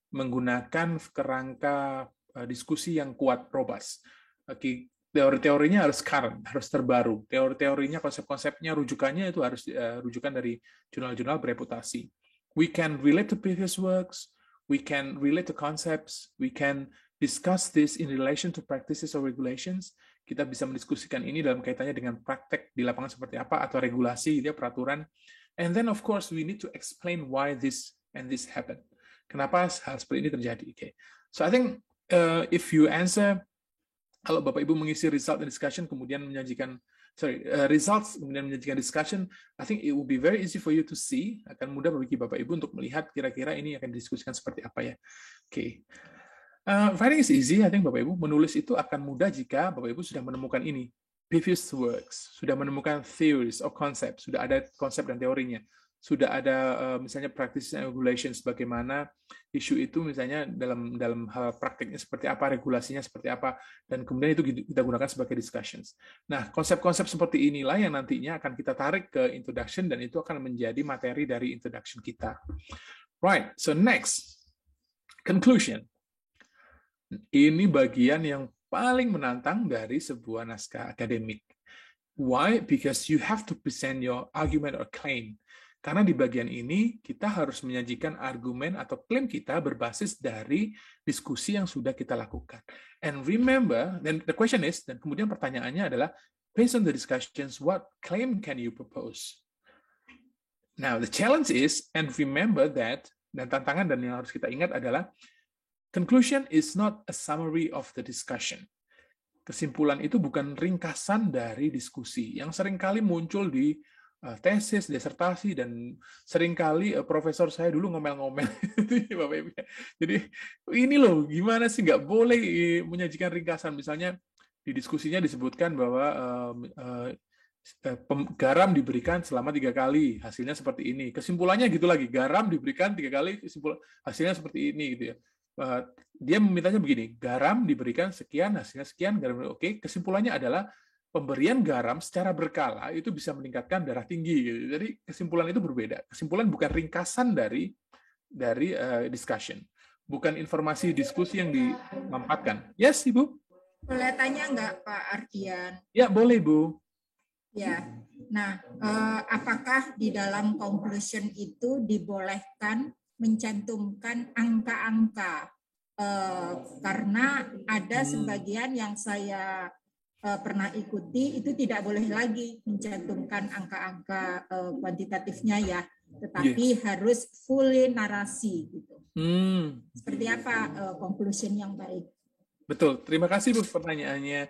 Speaker 2: menggunakan kerangka diskusi yang kuat, robust. Teori-teorinya harus current, harus terbaru. Teori-teorinya, konsep-konsepnya, rujukannya itu harus rujukan dari jurnal-jurnal bereputasi. We can relate to previous works, we can relate to concepts, we can discuss this in relation to practices or regulations. Kita bisa mendiskusikan ini dalam kaitannya dengan praktek di lapangan seperti apa, atau regulasi, peraturan. And then of course we need to explain why this and this happened. Kenapa hal seperti ini terjadi? Okay. So I think if you answer, kalau Bapak Ibu mengisi result and discussion kemudian menyajikan results kemudian menyajikan discussion, I think it will be very easy for you to see. Akan mudah bagi Bapak Ibu untuk melihat kira-kira ini akan didiskusikan seperti apa ya. Okay. Writing is easy, I think Bapak Ibu. Menulis itu akan mudah jika Bapak Ibu sudah menemukan ini. Previous works, sudah menemukan theories or concepts, sudah ada konsep dan teorinya, sudah ada misalnya practices and regulations, bagaimana isu itu misalnya dalam hal praktiknya seperti apa, regulasinya seperti apa, dan kemudian itu kita gunakan sebagai discussions. Nah, konsep-konsep seperti inilah yang nantinya akan kita tarik ke introduction dan itu akan menjadi materi dari introduction kita. Right, so next, conclusion. Ini bagian yang paling menantang dari sebuah naskah akademik. Why? Because you have to present your argument or claim. Karena di bagian ini kita harus menyajikan argumen atau klaim kita berbasis dari diskusi yang sudah kita lakukan. And remember, then the question is, dan kemudian pertanyaannya adalah, based on the discussions, what claim can you propose? Now, the challenge is, and remember that, dan tantangan dan yang harus kita ingat adalah, conclusion is not a summary of the discussion. kesimpulan itu bukan ringkasan dari diskusi yang seringkali muncul di tesis, disertasi, dan seringkali profesor saya dulu ngomel-ngomel. Bapak Ibu. Jadi ini loh, gimana sih nggak boleh menyajikan ringkasan. Misalnya di diskusinya disebutkan bahwa garam diberikan selama 3 kali, hasilnya seperti ini. Kesimpulannya gitu lagi, garam diberikan 3 kali, hasilnya seperti ini gitu ya. Dia memintanya begini, garam diberikan sekian, hasilnya sekian, garam. Oke, kesimpulannya adalah pemberian garam secara berkala itu bisa meningkatkan darah tinggi. Gitu. Jadi kesimpulan itu berbeda. Kesimpulan bukan ringkasan dari discussion, bukan informasi diskusi yang dimampatkan. Yes, Ibu?
Speaker 5: Boleh tanya nggak, Pak Ardian?
Speaker 2: Ya, boleh, Bu.
Speaker 5: Ya. Nah, apakah di dalam conclusion itu dibolehkan mencantumkan angka-angka? Karena ada sebagian yang saya pernah ikuti itu tidak boleh lagi mencantumkan angka-angka kuantitatifnya ya, tetapi harus fully narasi gitu. Seperti apa conclusion yang baik?
Speaker 2: Betul, terima kasih Bu pertanyaannya.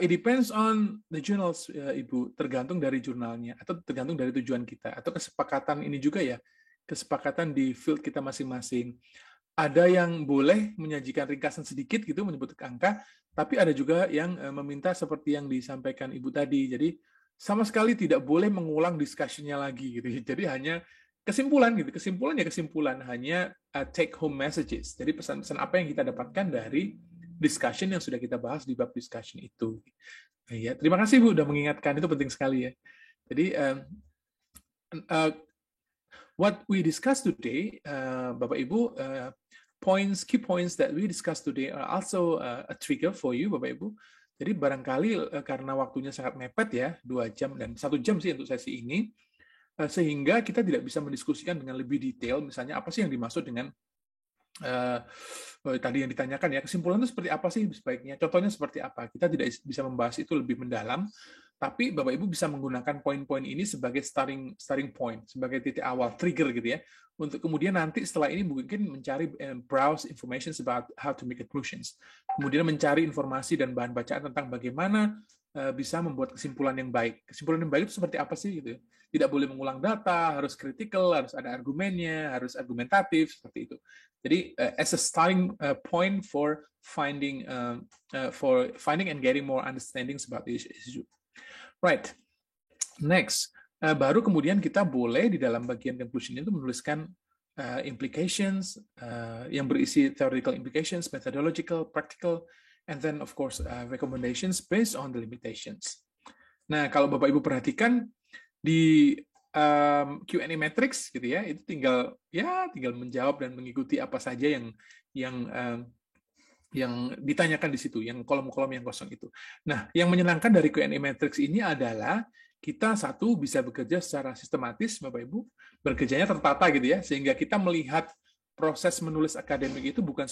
Speaker 2: It depends on the journals, Ibu, tergantung dari jurnalnya atau tergantung dari tujuan kita atau kesepakatan ini juga ya, kesepakatan di field kita masing-masing. Ada yang boleh menyajikan ringkasan sedikit gitu menyebut angka, tapi ada juga yang meminta seperti yang disampaikan Ibu tadi. Jadi sama sekali tidak boleh mengulang discussion-nya lagi gitu. Jadi hanya kesimpulan gitu. Kesimpulan ya kesimpulan, hanya take home messages. Jadi pesan-pesan apa yang kita dapatkan dari discussion yang sudah kita bahas di bab discussion itu. Ya, terima kasih Bu udah mengingatkan, itu penting sekali ya. Jadi what we discussed today, Bapak Ibu, key points that we discussed today are also a trigger for you, Bapak Ibu. Jadi barangkali karena waktunya sangat mepet ya, 2 jam dan 1 jam sih untuk sesi ini, sehingga kita tidak bisa mendiskusikan dengan lebih detail, misalnya apa sih yang dimaksud dengan tadi yang ditanyakan ya, kesimpulan itu seperti apa sih sebaiknya, contohnya seperti apa. Kita tidak bisa membahas itu lebih mendalam, tapi Bapak Ibu bisa menggunakan poin-poin ini sebagai starting point, sebagai titik awal, trigger gitu ya, untuk kemudian nanti setelah ini mungkin mencari browse information about how to make conclusions, kemudian mencari informasi dan bahan bacaan tentang bagaimana bisa membuat kesimpulan yang baik. Kesimpulan yang baik itu seperti apa sih gitu ya? Tidak boleh mengulang data, harus critical, harus ada argumennya, harus argumentatif seperti itu. Jadi as a starting point for finding and getting more understandings about the issue. Right. Next, baru kemudian kita boleh di dalam bagian conclusion itu menuliskan implications yang berisi theoretical implications, methodological, practical, and then of course recommendations based on the limitations. Nah, kalau Bapak Ibu perhatikan di Q&A matrix gitu ya, itu tinggal menjawab dan mengikuti apa saja yang ditanyakan di situ, yang kolom-kolom yang kosong itu. Nah, yang menyenangkan dari Q&A matrix ini adalah kita bisa bekerja secara sistematis, Bapak Ibu, bekerjanya tertata gitu ya, sehingga kita melihat proses menulis akademik itu bukan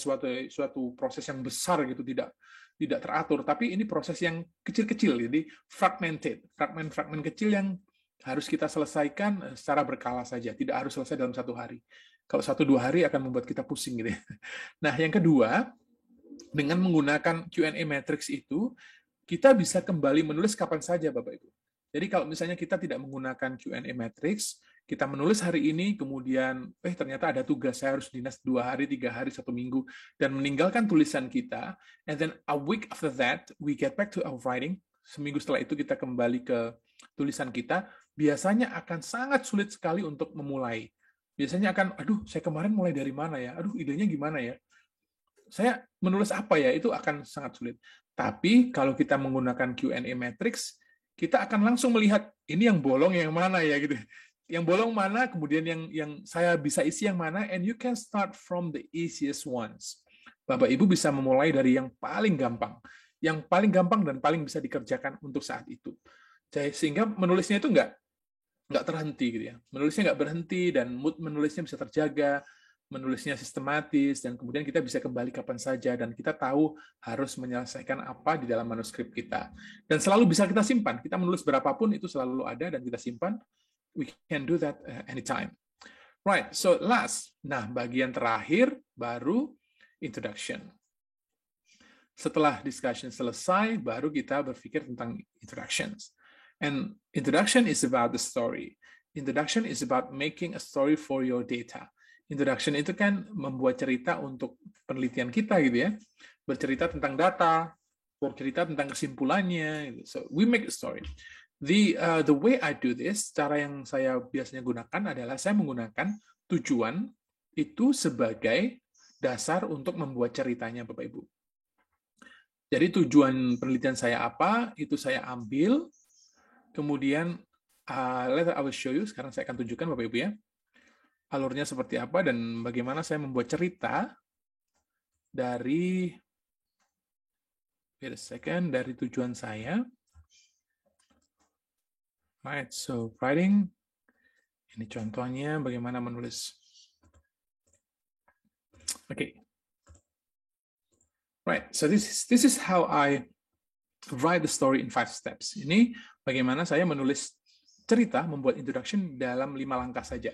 Speaker 2: suatu proses yang besar gitu, tidak teratur, tapi ini proses yang kecil-kecil, jadi fragmented, fragmen kecil yang harus kita selesaikan secara berkala saja, tidak harus selesai dalam 1 hari. Kalau 1-2 hari akan membuat kita pusing gitu ya. Nah, yang kedua, dengan menggunakan Q&A matrix itu, kita bisa kembali menulis kapan saja, Bapak Ibu. Jadi kalau misalnya kita tidak menggunakan Q&A matrix, kita menulis hari ini, kemudian ternyata ada tugas, saya harus dinas 2 hari, 3 hari, 1 minggu, dan meninggalkan tulisan kita, and then a week after that, we get back to our writing, seminggu setelah itu kita kembali ke tulisan kita, biasanya akan sangat sulit sekali untuk memulai. Biasanya akan, saya kemarin mulai dari mana ya? Idenya gimana ya? Saya menulis apa ya? Itu akan sangat sulit. Tapi kalau kita menggunakan Q&A matrix, kita akan langsung melihat ini yang bolong yang mana ya gitu. Yang bolong mana, kemudian yang saya bisa isi yang mana, and you can start from the easiest ones. Bapak Ibu bisa memulai dari yang paling gampang dan paling bisa dikerjakan untuk saat itu. Sehingga menulisnya itu nggak terhenti gitu ya. Menulisnya nggak berhenti dan mood menulisnya bisa terjaga, menulisnya sistematis, dan kemudian kita bisa kembali kapan saja, dan kita tahu harus menyelesaikan apa di dalam manuskrip kita. Dan selalu bisa kita simpan. Kita menulis berapapun itu selalu ada dan kita simpan. We can do that anytime. Right, so last. Nah, bagian terakhir baru introduction. setelah discussion selesai, baru kita berpikir tentang introductions. And introduction is about the story. Introduction is about making a story for your data. Introduction itu kan membuat cerita untuk penelitian kita gitu ya. Bercerita tentang data, bercerita tentang kesimpulannya. Gitu. So we make a story. The way I do this, cara yang saya biasanya gunakan adalah saya menggunakan tujuan itu sebagai dasar untuk membuat ceritanya, Bapak Ibu. Jadi tujuan penelitian saya apa, itu saya ambil, kemudian later I will show you, sekarang saya akan tunjukkan Bapak Ibu ya, alurnya seperti apa dan bagaimana saya membuat cerita dari, wait a second, dari tujuan saya. Right, so writing, ini contohnya bagaimana menulis. Okay. Right, so this is how I write the story in 5 steps. Ini bagaimana saya menulis cerita, membuat introduction dalam 5 langkah saja.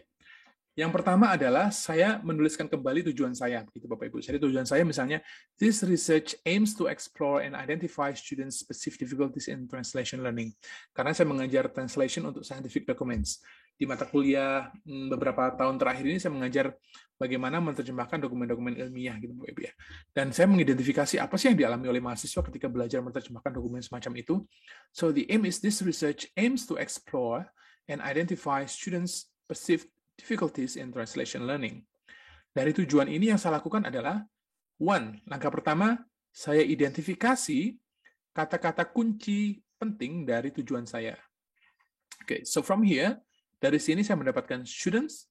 Speaker 2: Yang pertama adalah saya menuliskan kembali tujuan saya, gitu Bapak Ibu. Jadi tujuan saya misalnya, this research aims to explore and identify students' specific difficulties in translation learning. Karena saya mengajar translation untuk scientific documents. Di mata kuliah beberapa tahun terakhir ini saya mengajar bagaimana menerjemahkan dokumen-dokumen ilmiah gitu Bapak Ibu ya. Dan saya mengidentifikasi apa sih yang dialami oleh mahasiswa ketika belajar menerjemahkan dokumen semacam itu. So the aim is this research aims to explore and identify students' perceived difficulties in translation learning. Dari tujuan ini yang saya lakukan adalah, langkah pertama, saya identifikasi kata-kata kunci penting dari tujuan saya. Okay, so from here, dari sini saya mendapatkan students,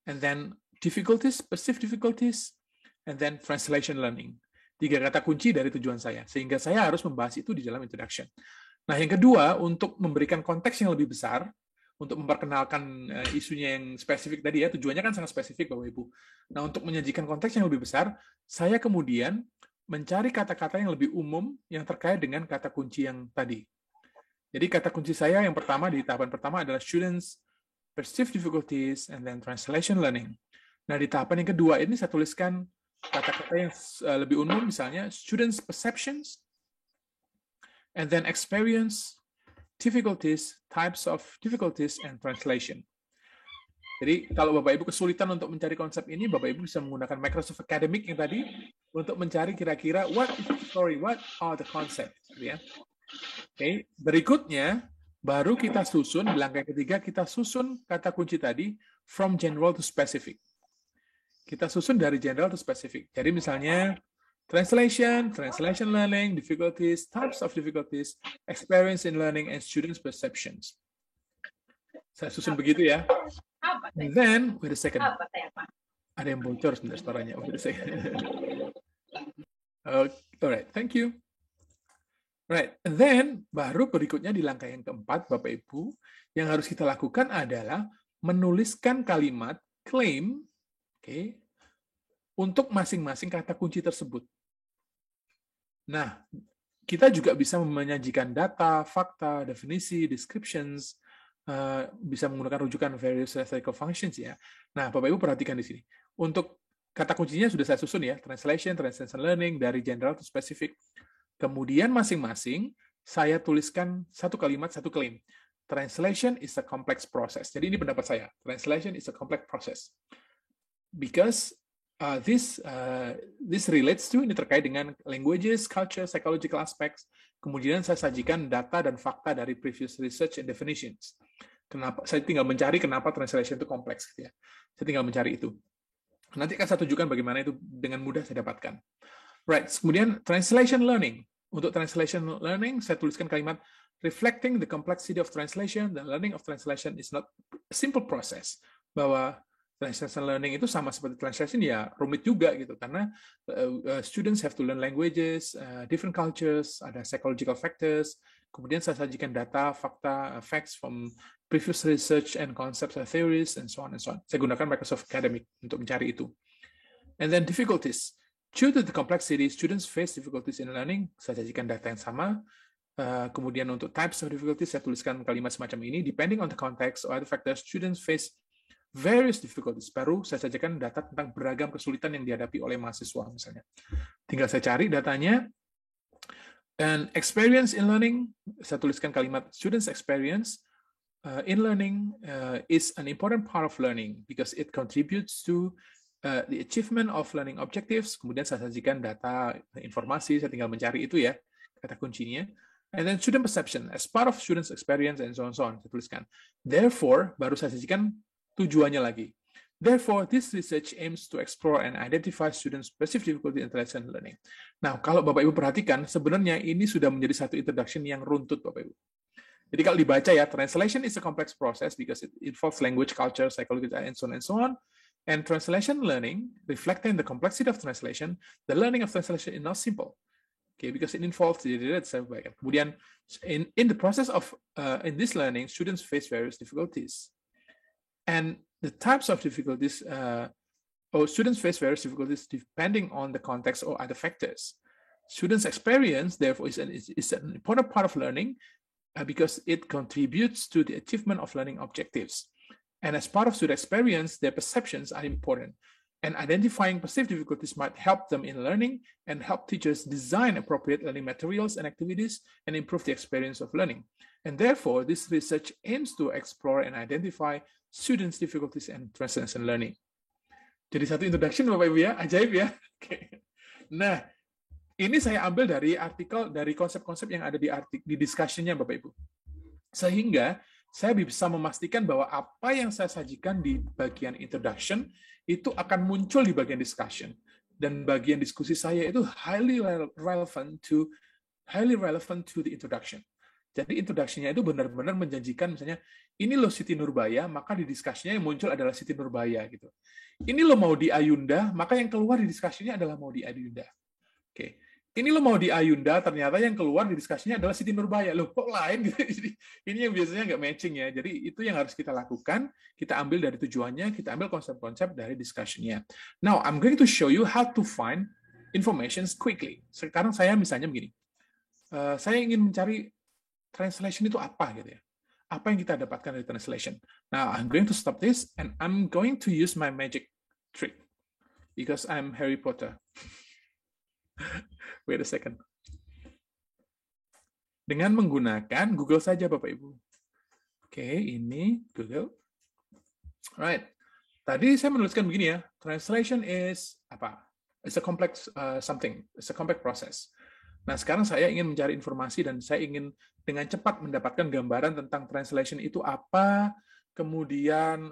Speaker 2: and then difficulties, perceived difficulties, and then translation learning. 3 kata kunci dari tujuan saya, sehingga saya harus membahas itu di dalam introduction. Nah, yang kedua, untuk memberikan konteks yang lebih besar, untuk memperkenalkan isunya yang spesifik tadi ya, tujuannya kan sangat spesifik Bapak Ibu. Nah, untuk menyajikan konteks yang lebih besar, saya kemudian mencari kata-kata yang lebih umum yang terkait dengan kata kunci yang tadi. Jadi kata kunci saya yang pertama di tahapan pertama adalah students, perceived difficulties, and then translation learning. Nah, di tahapan yang kedua ini saya tuliskan kata-kata yang lebih umum, misalnya students' perceptions, and then experience, difficulties, types of difficulties, and translation. Jadi kalau Bapak Ibu kesulitan untuk mencari konsep ini, Bapak Ibu bisa menggunakan Microsoft Academic yang tadi untuk mencari kira-kira what is the story, what are the concepts, gitu ya. Oke, berikutnya baru kita susun di langkah ketiga, kita susun kata kunci tadi from general to specific. Kita susun dari general to specific. Jadi misalnya translation, translation learning, difficulties, types of difficulties, experience in learning, and students' perceptions. Saya susun begitu ya. And then, wait a second. Ada yang bocor sebentar suaranya. Wait a second. Alright, thank you. Right, and then baru berikutnya di langkah yang keempat, Bapak Ibu, yang harus kita lakukan adalah menuliskan kalimat claim, okay, untuk masing-masing kata kunci tersebut. Nah, kita juga bisa menyajikan data, fakta, definisi, descriptions, bisa menggunakan rujukan various theoretical functions ya. Nah, Bapak Ibu perhatikan di sini. Untuk kata kuncinya sudah saya susun ya, translation, translation learning, dari general to specific. Kemudian masing-masing saya tuliskan satu kalimat, satu claim. Translation is a complex process. Jadi ini pendapat saya. Translation is a complex process. Because this relates to, ini terkait dengan languages, culture, psychological aspects. Kemudian saya sajikan data dan fakta dari previous research and definitions. Kenapa? Saya tinggal mencari kenapa translation itu kompleks. Gitu ya. Saya tinggal mencari itu. Nanti akan saya tunjukkan bagaimana itu dengan mudah saya dapatkan. Right. Kemudian translation learning. Untuk translation learning, saya tuliskan kalimat reflecting the complexity of translation. The learning of translation is not a simple process. Bahwa translation learning itu sama seperti translation ya rumit juga gitu karena students have to learn languages, different cultures, ada psychological factors. Kemudian saya sajikan data, fakta, facts from previous research and concepts and theories and so on and so on. Saya gunakan Microsoft Academic untuk mencari itu. And then difficulties. Due to the complexity, students face difficulties in learning. Saya sajikan data yang sama. Kemudian untuk types of difficulties, saya tuliskan kalimat semacam ini. Depending on the context or other factors, students face various difficulties. Baru saya sajikan data tentang beragam kesulitan yang dihadapi oleh mahasiswa misalnya. Tinggal saya cari datanya. And experience in learning, saya tuliskan kalimat students' experience in learning is an important part of learning because it contributes to the achievement of learning objectives. Kemudian saya sajikan data, informasi, saya tinggal mencari itu ya, kata kuncinya. And then student perception as part of students' experience and so on, so on. Saya tuliskan. Therefore, baru saya sajikan tujuannya lagi. Therefore, this research aims to explore and identify students' specific difficulty in intellectual learning. Nah, kalau Bapak Ibu perhatikan, sebenarnya ini sudah menjadi satu introduction yang runtut, Bapak Ibu. Jadi kalau dibaca ya, translation is a complex process because it involves language, culture, psychology, and so on and so on. And translation learning, reflecting the complexity of translation, the learning of translation is not simple. Okay, because it involves the kemudian in the process of in this learning, students face various difficulties, and the types of difficulties students face various difficulties depending on the context or other factors. Students' experience, therefore, is an important part of learning because it contributes to the achievement of learning objectives. And as part of student experience, their perceptions are important. And identifying perceived difficulties might help them in learning and help teachers design appropriate learning materials and activities and improve the experience of learning. And therefore, this research aims to explore and identify students' difficulties and translation learning. Jadi satu introduction Bapak Ibu ya, ajaib ya. Oke. Nah, ini saya ambil dari artikel, dari konsep-konsep yang ada di discussion-nya Bapak Ibu. Sehingga saya bisa memastikan bahwa apa yang saya sajikan di bagian introduction itu akan muncul di bagian discussion, dan bagian diskusi saya itu highly relevant to the introduction. Jadi introduction-nya itu benar-benar menjanjikan, misalnya ini loh Siti Nurbaya, maka di discussion-nya yang muncul adalah Siti Nurbaya gitu. Ini loh mau di Ayunda, maka yang keluar di discussion-nya adalah mau di Ayunda. Oke. Ini lo mau di Ayunda, ternyata yang keluar di diskusinya adalah Siti Nurbaya. Loh, kok lain? Jadi, ini yang biasanya nggak matching ya. Jadi, itu yang harus kita lakukan. Kita ambil dari tujuannya, kita ambil konsep-konsep dari discussion-nya. Now, I'm going to show you how to find information quickly. Sekarang saya misalnya begini. Saya ingin mencari translation itu apa gitu ya. Apa yang kita dapatkan dari translation. Now, I'm going to stop this, and I'm going to use my magic trick. Because I'm Harry Potter. Wait a second. Dengan menggunakan Google saja, Bapak Ibu. Oke, ini Google. Right. Tadi saya menuliskan begini ya. Translation is apa? It's a complex something. It's a complex process. Nah, sekarang saya ingin mencari informasi dan saya ingin dengan cepat mendapatkan gambaran tentang translation itu apa. Kemudian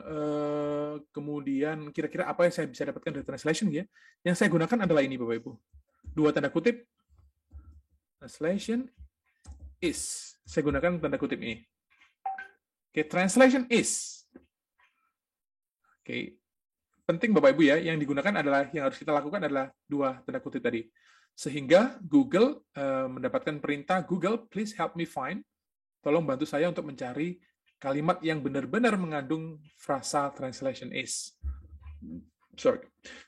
Speaker 2: kira-kira apa yang saya bisa dapatkan dari translation ya? Yang saya gunakan adalah ini, Bapak Ibu. Dua tanda kutip, translation is. Saya gunakan tanda kutip ini. Oke, translation is. Oke, penting Bapak Ibu ya, yang digunakan adalah, yang harus kita lakukan adalah dua tanda kutip tadi. Sehingga Google mendapatkan perintah, Google, please help me find. Tolong bantu saya untuk mencari kalimat yang benar-benar mengandung frasa translation is. Sorry.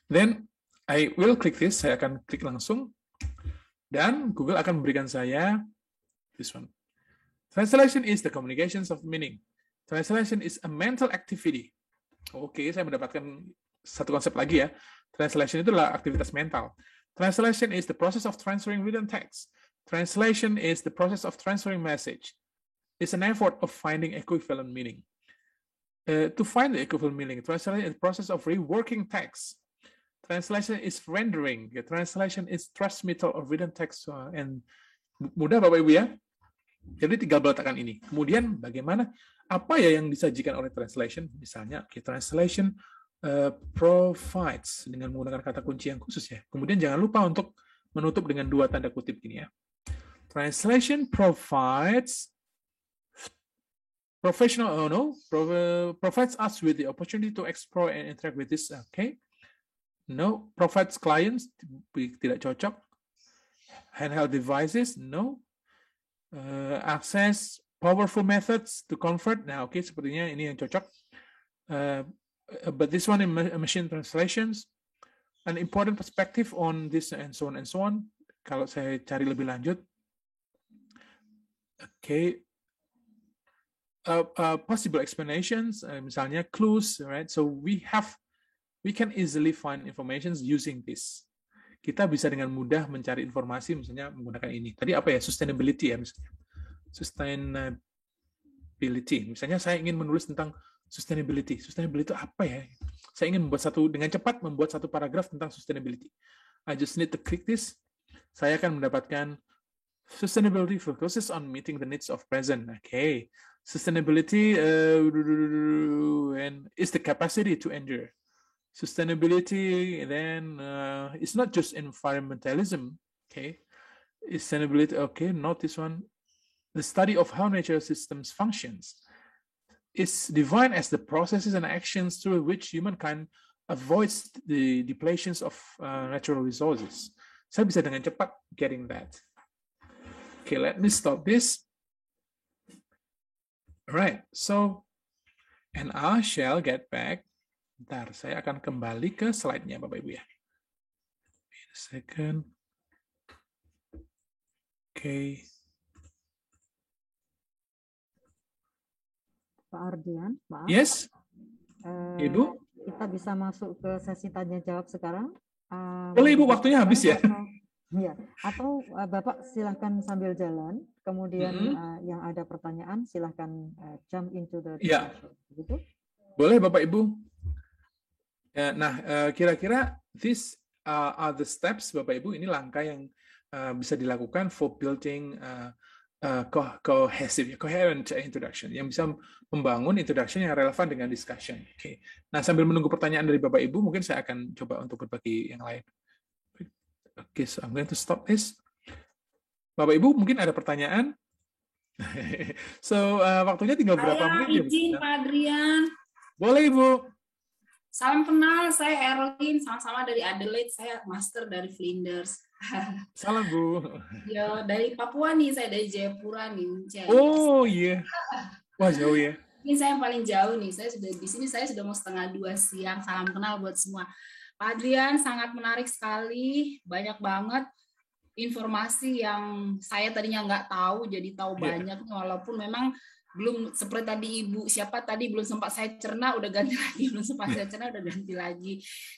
Speaker 2: Then, I will click this, saya akan klik langsung, dan Google akan memberikan saya this one. Translation is the communications of meaning. Translation is a mental activity. Oke, saya mendapatkan satu konsep lagi ya. Translation itu adalah aktivitas mental. Translation is the process of transferring written text. Translation is the process of transferring message. It's an effort of finding equivalent meaning. To find the equivalent meaning, translation is the process of reworking text. Translation is rendering. Translation is transmittal of written text. And mudah Bapak Ibu ya. Jadi tinggal meletakkan ini. Kemudian bagaimana? Apa ya yang disajikan oleh translation? Misalnya, translation provides dengan menggunakan kata kunci yang khusus ya. Kemudian jangan lupa untuk menutup dengan dua tanda kutip ini ya. Translation provides provides us with the opportunity to explore and interact with this. Okay. No. Provides clients, tidak cocok. Handheld devices, no. Access powerful methods to convert. Nah, oke, sepertinya ini yang cocok. But this one in machine translations, an important perspective on this and so on and so on. Kalau saya cari lebih lanjut, oke. possible explanations, misalnya clues, right? So we can easily find information using this. Kita bisa dengan mudah mencari informasi, misalnya menggunakan ini. Tadi apa ya? Sustainability ya, misalnya. Sustainability. Misalnya saya ingin menulis tentang sustainability. Sustainability itu apa ya? Saya ingin dengan cepat membuat satu paragraf tentang sustainability. I just need to click this. Saya akan mendapatkan sustainability focuses on meeting the needs of present. Okay. Sustainability and is the capacity to endure. Sustainability then it's not just environmentalism. Okay. Sustainability. Okay. Not this one. The study of how nature systems functions is defined as the processes and actions through which humankind avoids the depletions of natural resources. Saya bisa dengan cepat getting that. Okay, let me stop this. All right, so, and I shall get back. Bentar, saya akan kembali ke slide-nya, Bapak Ibu ya. Wait a second. Okay.
Speaker 1: Pak Ardian, maaf.
Speaker 2: Yes, Ibu.
Speaker 1: Kita bisa masuk ke sesi tanya jawab sekarang.
Speaker 2: Boleh Ibu, waktunya habis ya?
Speaker 1: Iya. Atau Bapak silahkan sambil jalan. Kemudian yang ada pertanyaan silahkan jump into the discussion. Begitu?
Speaker 2: Boleh Bapak Ibu. Ya, nah, kira-kira these are the steps Bapak Ibu. Ini langkah yang bisa dilakukan for building coherent introduction, yang bisa membangun introduction yang relevan dengan discussion. Okay. Nah, sambil menunggu pertanyaan dari Bapak Ibu, mungkin saya akan coba untuk berbagi yang lain. Okay, so I'm going to stop this. Bapak Ibu mungkin ada pertanyaan. So waktunya tinggal berapa menit?
Speaker 6: Izin Pak Adrian.
Speaker 2: Boleh Ibu.
Speaker 6: Salam kenal, saya Erlin, sama-sama dari Adelaide, saya master dari Flinders.
Speaker 2: Salam Bu.
Speaker 6: Ya, dari Papua nih, saya dari Jayapura nih.
Speaker 2: Oh iya. Wah jauh ya.
Speaker 6: Ini saya yang paling jauh nih. Saya sudah di sini, saya sudah mau 1:30 siang. Salam kenal buat semua. Pak Adrian sangat menarik sekali, banyak banget informasi yang saya tadinya nggak tahu, jadi tahu banyak. Walaupun memang belum seperti tadi Ibu siapa tadi belum sempat saya cerna udah ganti lagi, belum sempat saya cerna udah ganti lagi.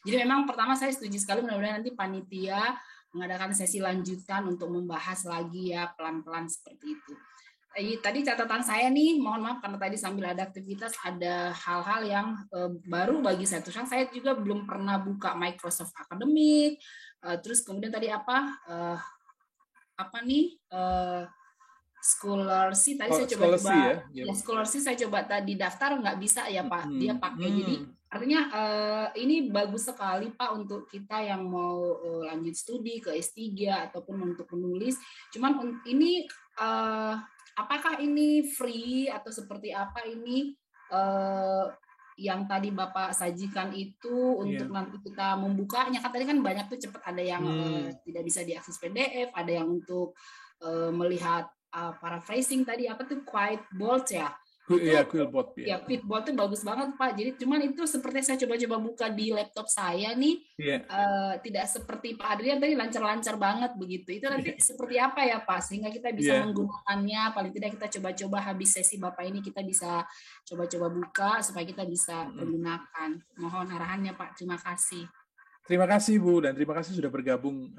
Speaker 6: Jadi memang pertama saya setuju sekali, mudah-mudahan nanti panitia mengadakan sesi lanjutan untuk membahas lagi ya pelan-pelan seperti itu. Tadi catatan saya nih, mohon maaf karena tadi sambil ada aktivitas ada hal-hal yang baru bagi saya. Terus saya juga belum pernah buka Microsoft Academic. Terus kemudian tadi apa nih Scholarship tadi saya coba Scholarship saya coba tadi daftar nggak bisa ya Pak, dia pakai. Jadi artinya ini bagus sekali Pak untuk kita yang mau lanjut studi ke S3 ataupun untuk menulis. Cuman ini apakah ini free atau seperti apa ini yang tadi Bapak sajikan itu untuk nanti kita membukanya? Kan tadi kan banyak tuh cepat, ada yang tidak bisa diakses PDF, ada yang untuk melihat paraphrasing tadi apa tuh quite bold ya.
Speaker 2: Iya, Quillbot.
Speaker 6: Ya, Quillbot itu bagus banget Pak. Jadi cuman itu seperti saya coba-coba buka di laptop saya nih, tidak seperti Pak Adrian tadi lancar-lancar banget begitu. Itu nanti seperti apa ya Pak? Sehingga kita bisa menggunakannya. Paling tidak kita coba-coba habis sesi Bapak ini kita bisa coba-coba buka supaya kita bisa menggunakan. Mohon arahannya Pak. Terima kasih.
Speaker 2: Terima kasih Bu, dan terima kasih sudah bergabung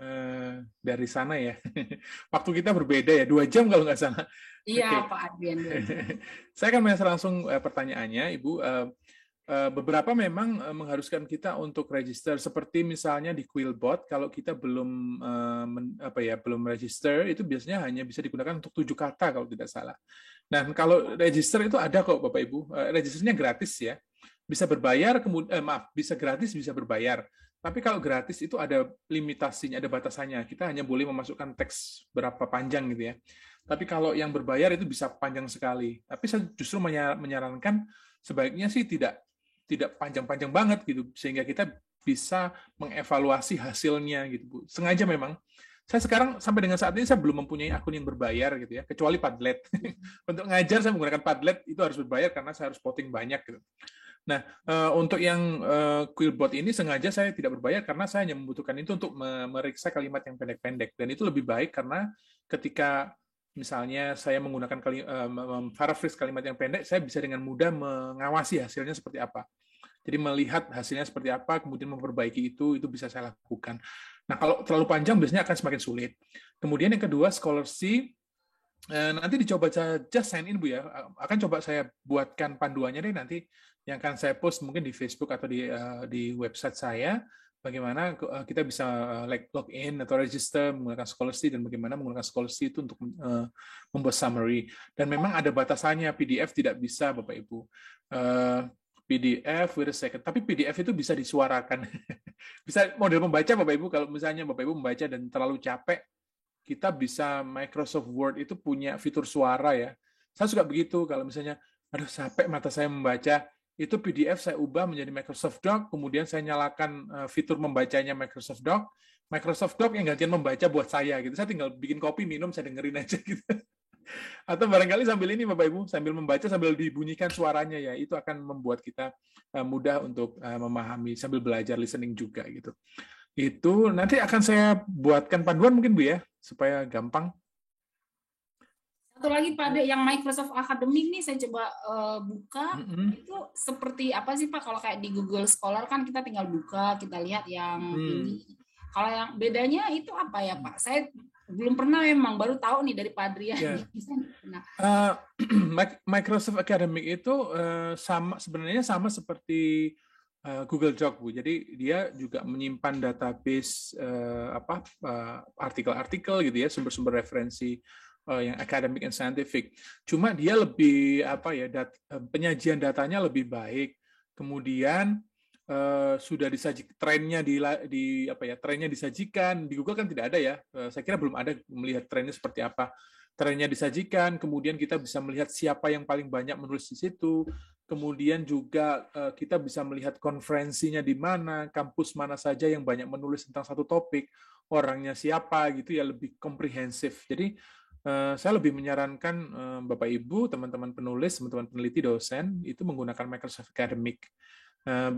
Speaker 2: dari sana ya. Waktu kita berbeda ya, 2 jam kalau nggak salah.
Speaker 6: Iya Pak Adrian.
Speaker 2: Saya akan menanya langsung pertanyaannya, Ibu. Beberapa memang mengharuskan kita untuk register, seperti misalnya di Quillbot, kalau kita belum belum register, itu biasanya hanya bisa digunakan untuk 7 kata kalau tidak salah. Nah, kalau register itu ada kok Bapak Ibu, registernya gratis ya. Bisa berbayar, bisa gratis, bisa berbayar. Tapi kalau gratis itu ada limitasinya, ada batasannya. Kita hanya boleh memasukkan teks berapa panjang gitu ya. Tapi kalau yang berbayar itu bisa panjang sekali. Tapi saya justru menyarankan sebaiknya sih tidak panjang-panjang banget gitu, sehingga kita bisa mengevaluasi hasilnya gitu Bu. Sengaja memang. Saya sekarang sampai dengan saat ini saya belum mempunyai akun yang berbayar gitu ya, kecuali Padlet. Untuk ngajar saya menggunakan Padlet itu harus berbayar karena saya harus plotting banyak gitu. Nah, untuk yang Quillbot ini sengaja saya tidak berbayar karena saya hanya membutuhkan itu untuk memeriksa kalimat yang pendek-pendek. Dan itu lebih baik karena ketika misalnya saya menggunakan paraphrase kalimat yang pendek, saya bisa dengan mudah mengawasi hasilnya seperti apa. Jadi melihat hasilnya seperti apa, kemudian memperbaiki itu bisa saya lakukan. Nah, kalau terlalu panjang biasanya akan semakin sulit. Kemudian yang kedua, Scholarcy, nanti dicoba saja sign in, Bu ya. Akan coba saya buatkan panduannya deh nanti, yang akan saya post mungkin di Facebook atau di website saya, bagaimana kita bisa login atau register menggunakan Scholarcy dan bagaimana menggunakan Scholarcy itu untuk membuat summary. Dan memang ada batasannya, PDF tidak bisa, Bapak Ibu. PDF, wait a second. Tapi PDF itu bisa disuarakan. Bisa model membaca, Bapak Ibu. Kalau misalnya Bapak Ibu membaca dan terlalu capek, kita bisa Microsoft Word itu punya fitur suara ya. Saya suka begitu. Kalau misalnya, aduh capek mata saya membaca, itu PDF saya ubah menjadi Microsoft Doc, kemudian saya nyalakan fitur membacanya Microsoft Doc yang gantian membaca buat saya gitu. Saya tinggal bikin kopi, minum, saya dengerin aja gitu. Atau barangkali sambil ini Bapak Ibu, sambil membaca sambil dibunyikan suaranya ya, itu akan membuat kita mudah untuk memahami sambil belajar listening juga gitu. Itu nanti akan saya buatkan panduan mungkin Bu ya, supaya gampang.
Speaker 6: Satu lagi Pak Ade, yang Microsoft Academic nih saya coba buka, itu seperti apa sih Pak? Kalau kayak di Google Scholar kan kita tinggal buka, kita lihat yang ini. Kalau yang bedanya itu apa ya Pak? Saya belum pernah, memang baru tahu nih dari Pak Adrian.
Speaker 2: Yeah. Microsoft Academic itu sebenarnya sama seperti Google Doc, Bu. Jadi dia juga menyimpan database artikel-artikel gitu ya, sumber-sumber referensi yang academic and scientific. Cuma dia lebih penyajian datanya lebih baik. Kemudian sudah disajikan trennya disajikan. Di Google kan tidak ada ya. Saya kira belum ada melihat trennya seperti apa. Trennya disajikan, kemudian kita bisa melihat siapa yang paling banyak menulis di situ. Kemudian juga kita bisa melihat konferensinya di mana, kampus mana saja yang banyak menulis tentang satu topik, orangnya siapa gitu ya, lebih komprehensif. Jadi saya lebih menyarankan Bapak Ibu, teman-teman penulis, teman-teman peneliti, dosen itu menggunakan Microsoft Academic.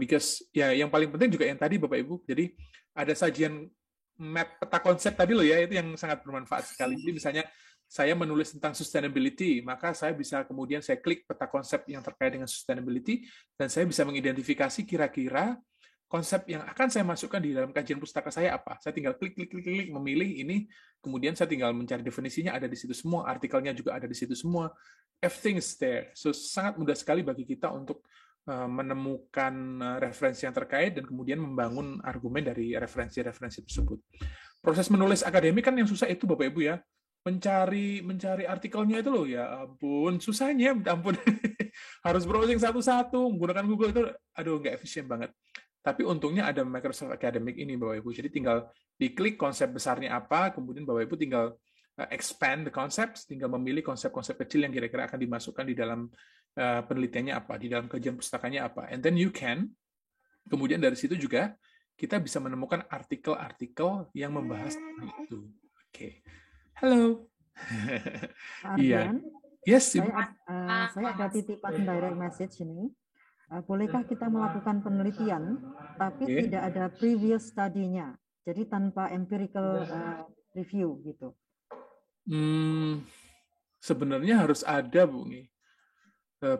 Speaker 2: Because ya yang paling penting juga yang tadi Bapak Ibu. Jadi ada sajian map peta konsep tadi loh ya, itu yang sangat bermanfaat sekali. Jadi misalnya saya menulis tentang sustainability, maka saya bisa kemudian saya klik peta konsep yang terkait dengan sustainability dan saya bisa mengidentifikasi kira-kira konsep yang akan saya masukkan di dalam kajian pustaka saya apa. Saya tinggal klik, memilih ini, kemudian saya tinggal mencari definisinya, ada di situ semua, artikelnya juga ada di situ semua. Everything is there. So, sangat mudah sekali bagi kita untuk menemukan referensi yang terkait dan kemudian membangun argumen dari referensi-referensi tersebut. Proses menulis akademik kan yang susah itu Bapak Ibu ya. Mencari artikelnya itu loh, ya ampun, susahnya, ampun. Harus browsing satu-satu, menggunakan Google itu, aduh, nggak efisien banget. Tapi untungnya ada Microsoft Academic ini, Bapak Ibu. Jadi tinggal diklik konsep besarnya apa, kemudian Bapak Ibu tinggal expand the concepts, tinggal memilih konsep-konsep kecil yang kira-kira akan dimasukkan di dalam penelitiannya apa, di dalam kajian pustakanya apa. And then you can, kemudian dari situ juga kita bisa menemukan artikel-artikel yang membahas tentang itu. Oke. Halo. Iya. Yes.
Speaker 1: Saya ada titipan direct message ini. Bolehkah kita melakukan penelitian, tapi tidak ada previous study-nya, jadi tanpa empirical review gitu?
Speaker 2: Sebenarnya harus ada, Bu.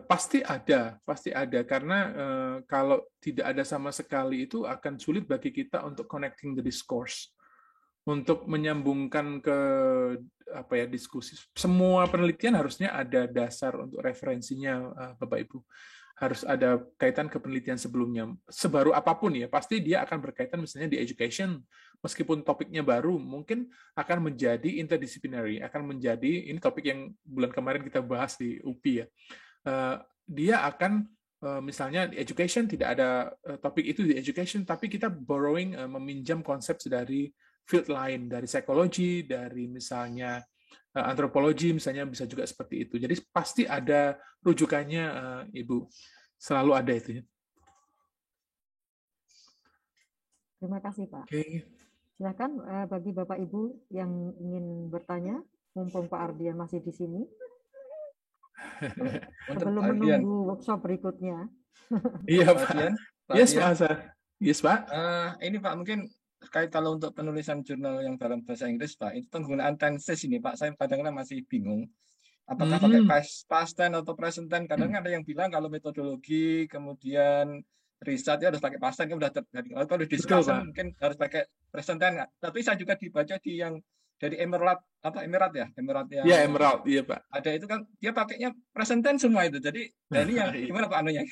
Speaker 2: Pasti ada, karena kalau tidak ada sama sekali itu akan sulit bagi kita untuk connecting the discourse, untuk menyambungkan ke diskusi. Semua penelitian harusnya ada dasar untuk referensinya, Bapak Ibu. Harus ada kaitan ke penelitian sebelumnya. Sebaru apapun ya, pasti dia akan berkaitan misalnya di education. Meskipun topiknya baru, mungkin akan menjadi interdisciplinary, akan menjadi, ini topik yang bulan kemarin kita bahas di UPI ya. Dia akan, misalnya di education, tidak ada topik itu di education, tapi kita borrowing, meminjam konsep dari field lain, dari psikologi, dari misalnya antropologi misalnya, bisa juga seperti itu. Jadi pasti ada rujukannya, Ibu. Selalu ada itu.
Speaker 1: Terima kasih, Pak.
Speaker 2: Okay.
Speaker 1: Silakan bagi Bapak Ibu yang ingin bertanya, mumpung Pak Ardian masih di sini. Sebelum menunggu workshop berikutnya.
Speaker 2: Iya, Pak. Yes, Pak. Yes, Pak.
Speaker 3: Ini Pak, mungkin terkait kalau untuk penulisan jurnal yang dalam bahasa Inggris, Pak, itu penggunaan tenses ini, Pak, saya kadang-kadang masih bingung. Apakah pakai past tense atau present tense? Kadang ada yang bilang kalau metodologi, kemudian riset ya harus pakai past tense, udah terjadi. Kalau discussion mungkin harus pakai present tense. Tapi saya juga dibaca di yang dari Emerald ya, Emerald yang.
Speaker 2: Ya, Emerald, iya Pak.
Speaker 3: Ada itu kan dia pakainya present tense semua itu. Jadi ini yang gimana Pak anunya?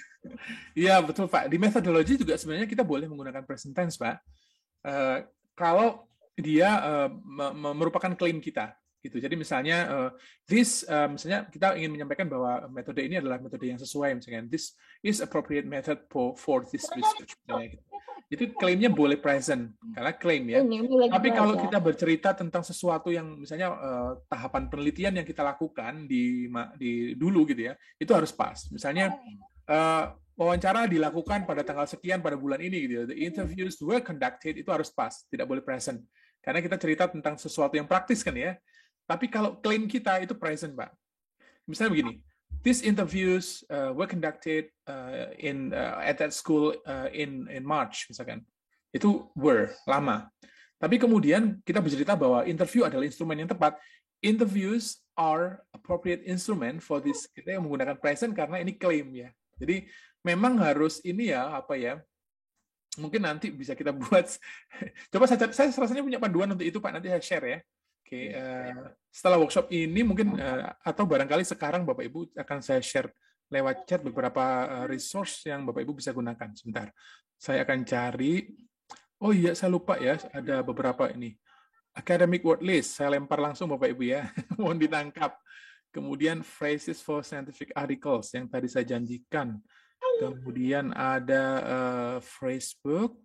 Speaker 2: Iya betul Pak. Di metodologi juga sebenarnya kita boleh menggunakan present tense Pak. Kalau dia merupakan klaim kita. Gitu. Jadi misalnya misalnya kita ingin menyampaikan bahwa metode ini adalah metode yang sesuai, misalnya this is appropriate method for this research. Gitu. Itu klaimnya boleh present karena klaim ya. Tapi kalau kita bercerita tentang sesuatu yang misalnya tahapan penelitian yang kita lakukan di dulu gitu ya, itu harus past. Misalnya wawancara dilakukan pada tanggal sekian pada bulan ini gitu ya. The interviews were conducted, itu harus past, tidak boleh present. Karena kita cerita tentang sesuatu yang praktis kan ya. Tapi kalau klaim kita itu present, Pak. Misalnya begini, these interviews were conducted at that school in March, misalkan. Itu were, lama. Tapi kemudian kita bercerita bahwa interview adalah instrumen yang tepat. Interviews are appropriate instrument for this. Kita yang menggunakan present karena ini klaim ya. Jadi memang harus ini ya, apa ya, mungkin nanti bisa kita buat. Coba saya rasanya punya panduan untuk itu, Pak. Nanti saya share ya. Oke, setelah workshop ini mungkin atau barangkali sekarang Bapak Ibu akan saya share lewat chat beberapa resource yang Bapak Ibu bisa gunakan. Sebentar, saya akan cari. Oh iya, saya lupa ya, ada beberapa ini. Academic word list, saya lempar langsung Bapak Ibu ya, mohon ditangkap. Kemudian phrases for scientific articles yang tadi saya janjikan. Kemudian ada phrasebook.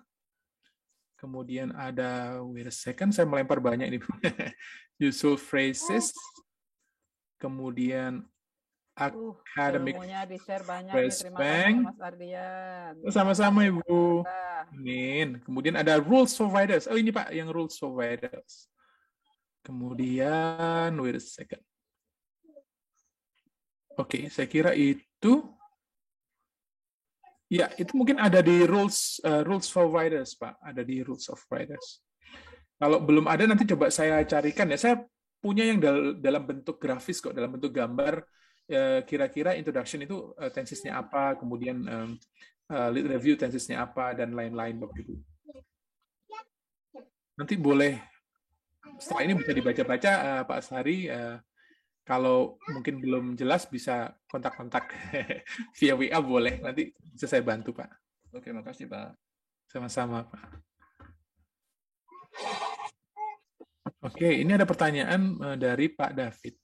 Speaker 2: Kemudian ada, wait a second, saya melempar banyak ini. Useful phrases. Kemudian academic phrase bank. Sama-sama Ibu. Amin. Kemudian ada rules for writers. Oh ini Pak, yang rules for writers. Kemudian, wait a second. Oke, saya kira itu. Ya, itu mungkin ada di rules for writers, Pak. Ada di rules of writers. Kalau belum ada, nanti coba saya carikan ya. Saya punya yang dalam bentuk grafis kok, dalam bentuk gambar. Kira-kira introduction itu tensesnya apa, kemudian review tensesnya apa, dan lain-lain, Bapak Ibu. Nanti boleh, setelah ini bisa dibaca-baca, Pak Sari. Kalau mungkin belum jelas bisa kontak-kontak via WA boleh. Nanti bisa saya bantu, Pak.
Speaker 3: Oke, makasih, Pak.
Speaker 2: Sama-sama, Pak. Oke, ini ada pertanyaan dari Pak David.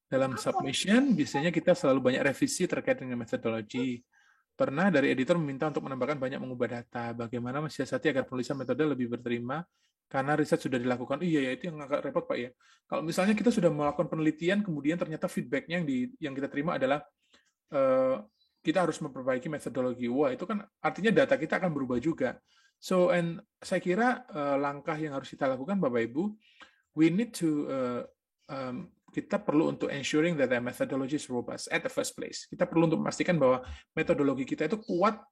Speaker 2: Dalam submission, biasanya kita selalu banyak revisi terkait dengan metodologi. Pernah dari editor meminta untuk menambahkan banyak mengubah data. Bagaimana mensiasati agar penulisan metode lebih berterima karena riset sudah dilakukan. Iya ya, itu yang agak repot Pak ya. Kalau misalnya kita sudah melakukan penelitian, kemudian ternyata feedback-nya yang kita terima adalah kita harus memperbaiki metodologi. Wah, itu kan artinya data kita akan berubah juga. So, and saya kira langkah yang harus kita lakukan Bapak Ibu, we need to kita perlu untuk ensuring that the methodology is robust at the first place. Kita perlu untuk memastikan bahwa metodologi kita itu kuat,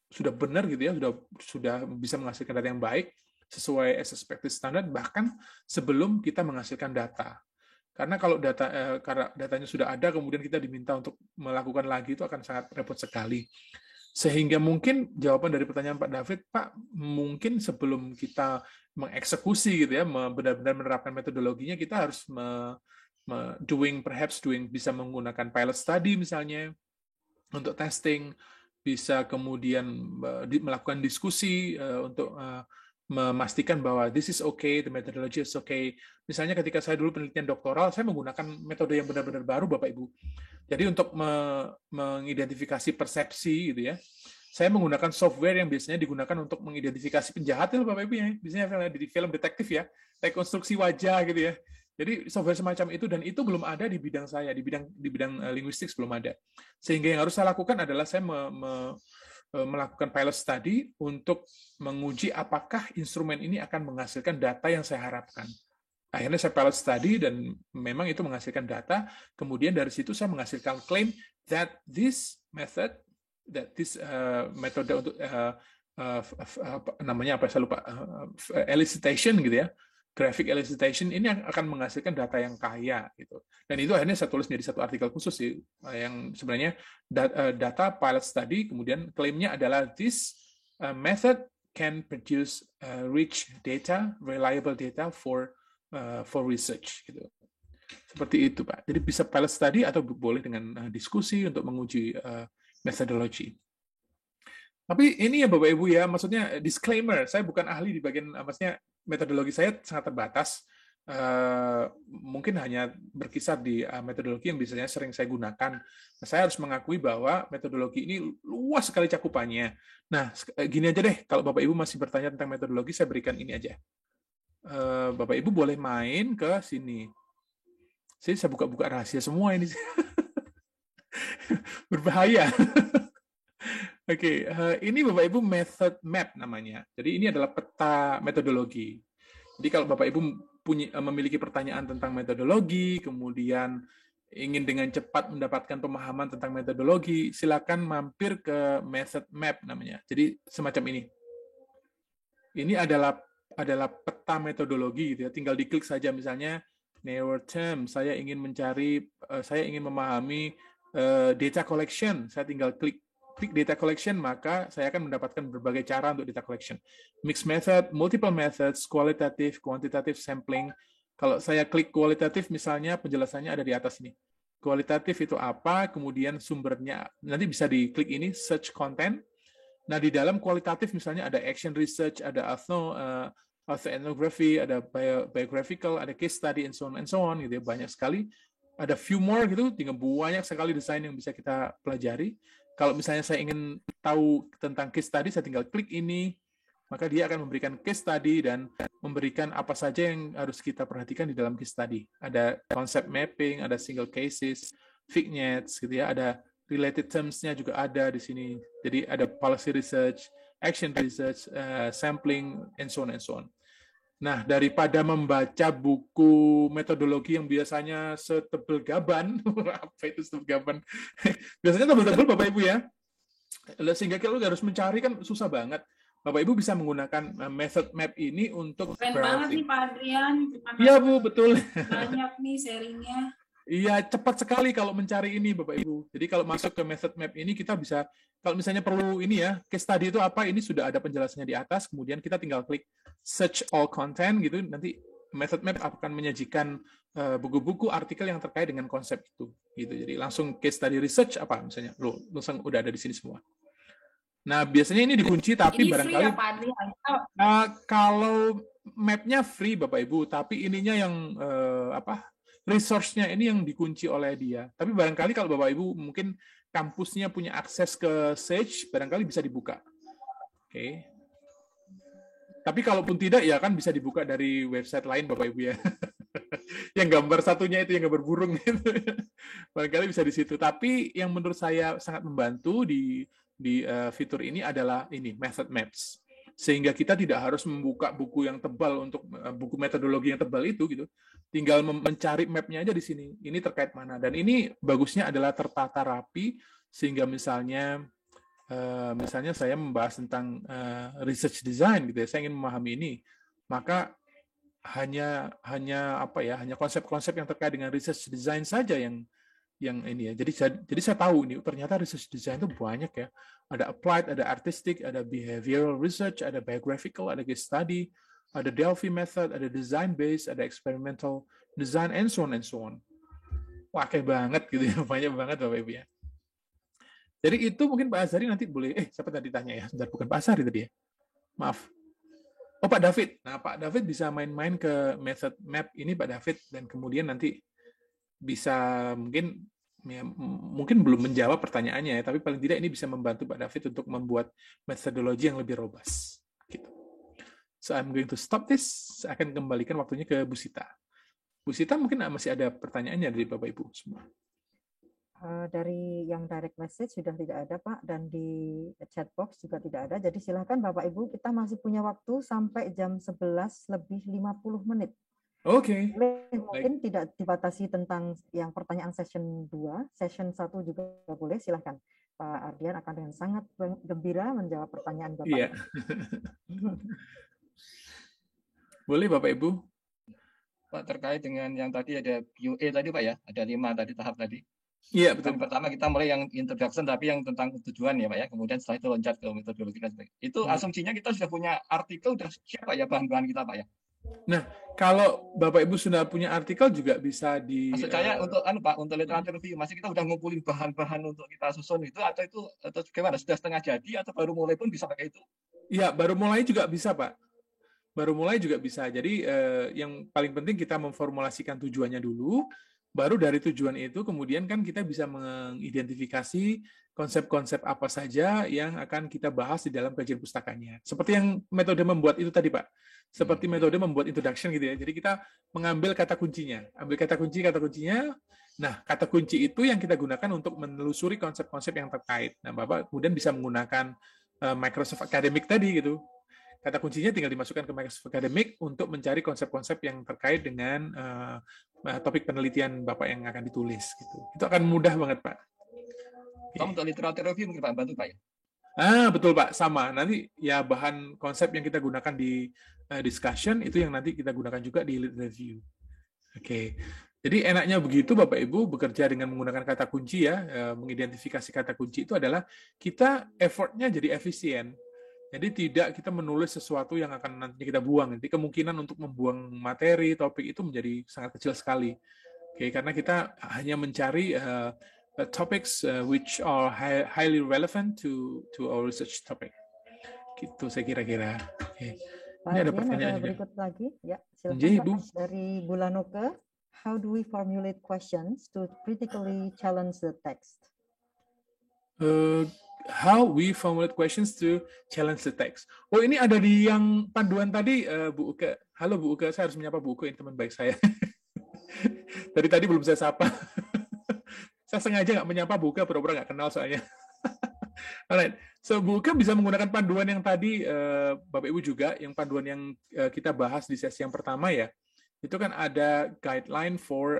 Speaker 2: sudah benar gitu ya, sudah bisa menghasilkan data yang baik sesuai as expected standard, bahkan sebelum kita menghasilkan data. Karena kalau karena datanya sudah ada, kemudian kita diminta untuk melakukan lagi, itu akan sangat repot sekali. Sehingga mungkin jawaban dari pertanyaan Pak David, Pak, mungkin sebelum kita mengeksekusi gitu ya, benar-benar menerapkan metodologinya, kita harus bisa menggunakan pilot study misalnya untuk testing, bisa kemudian melakukan diskusi untuk memastikan bahwa this is okay, the methodology is okay. Misalnya ketika saya dulu penelitian doktoral, saya menggunakan metode yang benar-benar baru, Bapak Ibu. Jadi untuk mengidentifikasi persepsi gitu ya, saya menggunakan software yang biasanya digunakan untuk mengidentifikasi penjahat itu Bapak Ibu ya. Biasanya di film detektif ya, rekonstruksi wajah gitu ya. Jadi software semacam itu, dan itu belum ada di bidang saya, di bidang linguistik belum ada. Sehingga yang harus saya lakukan adalah saya melakukan pilot study untuk menguji apakah instrumen ini akan menghasilkan data yang saya harapkan. Akhirnya saya pilot study dan memang itu menghasilkan data. Kemudian dari situ saya menghasilkan klaim that this metode untuk namanya apa saya lupa, elicitation gitu ya, graphic elicitation ini akan menghasilkan data yang kaya gitu. Dan itu akhirnya saya tulis jadi satu artikel khusus sih, yang sebenarnya data pilot study, kemudian klaimnya adalah this method can produce rich data, reliable data for research gitu. Seperti itu, Pak. Jadi bisa pilot study atau boleh dengan diskusi untuk menguji methodology. Tapi ini ya Bapak Ibu ya, maksudnya disclaimer, saya bukan ahli di bagian, maksudnya metodologi saya sangat terbatas. Mungkin hanya berkisar di metodologi yang biasanya sering saya gunakan. Nah, saya harus mengakui bahwa metodologi ini luas sekali cakupannya. Nah, gini aja deh, kalau Bapak Ibu masih bertanya tentang metodologi, saya berikan ini aja. Bapak Ibu boleh main ke sini. Saya buka-buka rahasia semua ini. Berbahaya. Oke, ini Bapak Ibu method map namanya. Jadi ini adalah peta metodologi. Jadi kalau Bapak Ibu memiliki pertanyaan tentang metodologi, kemudian ingin dengan cepat mendapatkan pemahaman tentang metodologi, silakan mampir ke method map namanya. Jadi semacam ini. Ini adalah peta metodologi gitu ya. Tinggal diklik saja misalnya narrow term, saya ingin memahami data collection, saya tinggal klik data collection, maka saya akan mendapatkan berbagai cara untuk data collection. Mixed method, multiple methods, qualitative, quantitative sampling. Kalau saya klik kualitatif, misalnya penjelasannya ada di atas ini. Kualitatif itu apa, kemudian sumbernya, nanti bisa diklik ini, search content. Nah, di dalam kualitatif misalnya ada action research, ada ethnography, ada biographical, ada case study, and so on, gitu ya, banyak sekali. Ada few more gitu, tinggal banyak sekali desain yang bisa kita pelajari. Kalau misalnya saya ingin tahu tentang case study, saya tinggal klik ini, maka dia akan memberikan case study dan memberikan apa saja yang harus kita perhatikan di dalam case study. Ada concept mapping, ada single cases, vignettes, gitu ya, ada related terms-nya juga ada di sini. Jadi ada policy research, action research, sampling, and so on. Nah, daripada membaca buku metodologi yang biasanya setebel gaban, apa itu setebel gaban? Biasanya tebel-tebel Bapak Ibu ya, sehingga kita harus mencari kan susah banget. Bapak Ibu bisa menggunakan method map ini untuk
Speaker 6: keren banget nih Pak Adrian.
Speaker 2: Iya Bu, betul.
Speaker 6: Banyak nih sharingnya.
Speaker 2: Iya, cepat sekali kalau mencari ini Bapak Ibu. Jadi kalau masuk ke method map ini kita bisa, kalau misalnya perlu ini ya, case study itu apa, ini sudah ada penjelasannya di atas, kemudian kita tinggal klik search all content gitu, nanti method map akan menyajikan buku-buku artikel yang terkait dengan konsep itu gitu. Jadi langsung case study research apa misalnya, langsung udah ada di sini semua. Nah, biasanya ini dikunci, tapi ini barangkali
Speaker 6: free ya, Pak Adrian?
Speaker 2: kalau mapnya free Bapak Ibu, tapi ininya yang resource-nya ini yang dikunci oleh dia. Tapi barangkali kalau Bapak Ibu mungkin kampusnya punya akses ke Sage, barangkali bisa dibuka. Oke. Tapi kalaupun tidak, ya kan bisa dibuka dari website lain Bapak Ibu ya. Yang gambar satunya itu, yang gambar burung itu. Barangkali bisa di situ. Tapi yang menurut saya sangat membantu di fitur ini adalah ini, method maps. Sehingga kita tidak harus membuka buku yang tebal untuk buku metodologi yang tebal itu gitu. Tinggal mencari mapnya aja di sini. Ini terkait mana. Dan ini bagusnya adalah tertata rapi, sehingga misalnya saya membahas tentang research design gitu ya, saya ingin memahami ini, maka hanya konsep-konsep yang terkait dengan research design saja yang ini ya. Jadi saya tahu ini ternyata research design itu banyak ya. Ada applied, ada artistic, ada behavioral research, ada biographical, ada case study, ada Delphi method, ada design based, ada experimental design, and so on. Wah, kayak banget gitu ya, banyak banget Bapak Ibu ya. Jadi itu mungkin Pak Azhari nanti boleh, siapa tadi tanya ya, sebentar, bukan Pak Azhari tadi ya, maaf. Oh Pak David, nah Pak David bisa main-main ke method map ini Pak David, dan kemudian nanti bisa mungkin belum menjawab pertanyaannya ya, tapi paling tidak ini bisa membantu Pak David untuk membuat metodologi yang lebih robust. Gitu. So I'm going to stop this, saya akan kembalikan waktunya ke Bu Sita. Bu Sita mungkin masih ada pertanyaannya dari Bapak Ibu semua.
Speaker 1: Dari yang direct message sudah tidak ada Pak, dan di chat box juga tidak ada. Jadi silakan Bapak Ibu, kita masih punya waktu sampai jam 11 lebih 50 menit.
Speaker 2: Oke.
Speaker 1: Mungkin tidak dibatasi tentang yang pertanyaan session 2, session 1 juga boleh, silakan. Pak Ardian akan dengan sangat gembira menjawab pertanyaan Bapak.
Speaker 2: Iya. Boleh Bapak Ibu?
Speaker 3: Pak, terkait dengan yang tadi ada QA tadi Pak ya, ada 5 tadi tahap tadi.
Speaker 2: Iya, betul.
Speaker 3: Yang pertama kita mulai yang introduction tapi yang tentang tujuan ya Pak ya, kemudian setelah itu loncat ke metodologi dan sebagainya. Itu asumsinya kita sudah punya artikel, sudah siap Pak ya bahan-bahan kita Pak ya?
Speaker 2: Nah, kalau Bapak Ibu sudah punya artikel juga bisa di.
Speaker 3: Maksud saya untuk Pak, untuk literatur review, masih kita udah ngumpulin bahan-bahan untuk kita susun itu atau gimana? Sudah setengah jadi atau baru mulai pun bisa pakai itu?
Speaker 2: Iya, baru mulai juga bisa Pak. Baru mulai juga bisa. Jadi yang paling penting kita memformulasikan tujuannya dulu. Baru dari tujuan itu kemudian kan kita bisa mengidentifikasi konsep-konsep apa saja yang akan kita bahas di dalam kajian pustakanya. Seperti yang metode membuat itu tadi, Pak. Seperti metode membuat introduction gitu ya. Jadi kita mengambil kata kuncinya. Ambil kata kuncinya. Nah, kata kunci itu yang kita gunakan untuk menelusuri konsep-konsep yang terkait. Nah, Bapak kemudian bisa menggunakan Microsoft Academic tadi gitu. Kata kuncinya tinggal dimasukkan ke Microsoft Academic untuk mencari konsep-konsep yang terkait dengan topik penelitian Bapak yang akan ditulis gitu. Itu akan mudah banget, Pak.
Speaker 3: Kamu untuk literatur review mungkin Pak bantu Pak ya?
Speaker 2: Betul Pak, sama. Nanti ya bahan konsep yang kita gunakan di discussion itu yang nanti kita gunakan juga di review. Oke. Jadi enaknya begitu Bapak Ibu bekerja dengan menggunakan kata kunci ya, mengidentifikasi kata kunci itu adalah kita effortnya jadi efisien. Jadi tidak kita menulis sesuatu yang akan nanti kita buang. Jadi kemungkinan untuk membuang materi, topik itu menjadi sangat kecil sekali. Oke, karena kita hanya mencari topics which are highly relevant to our research topic. Gitu saya kira-kira. Oke.
Speaker 1: Ini ada pertanyaan berikut lagi. Ya, silakan Pak. Dari Bulanoke, how do we formulate questions to critically challenge the text?
Speaker 2: How we formulate questions to challenge the text. Oh, ini ada di yang panduan tadi, Bu Uke. Halo Bu Uke, saya harus menyapa Bu Uke, ini teman baik saya. Dari tadi belum saya sapa. Saya sengaja nggak menyapa Bu Uke, pura-pura nggak kenal soalnya. Alright, so Bu Uke bisa menggunakan panduan yang tadi, Bapak Ibu juga, yang panduan yang kita bahas di sesi yang pertama ya. Itu kan ada guideline for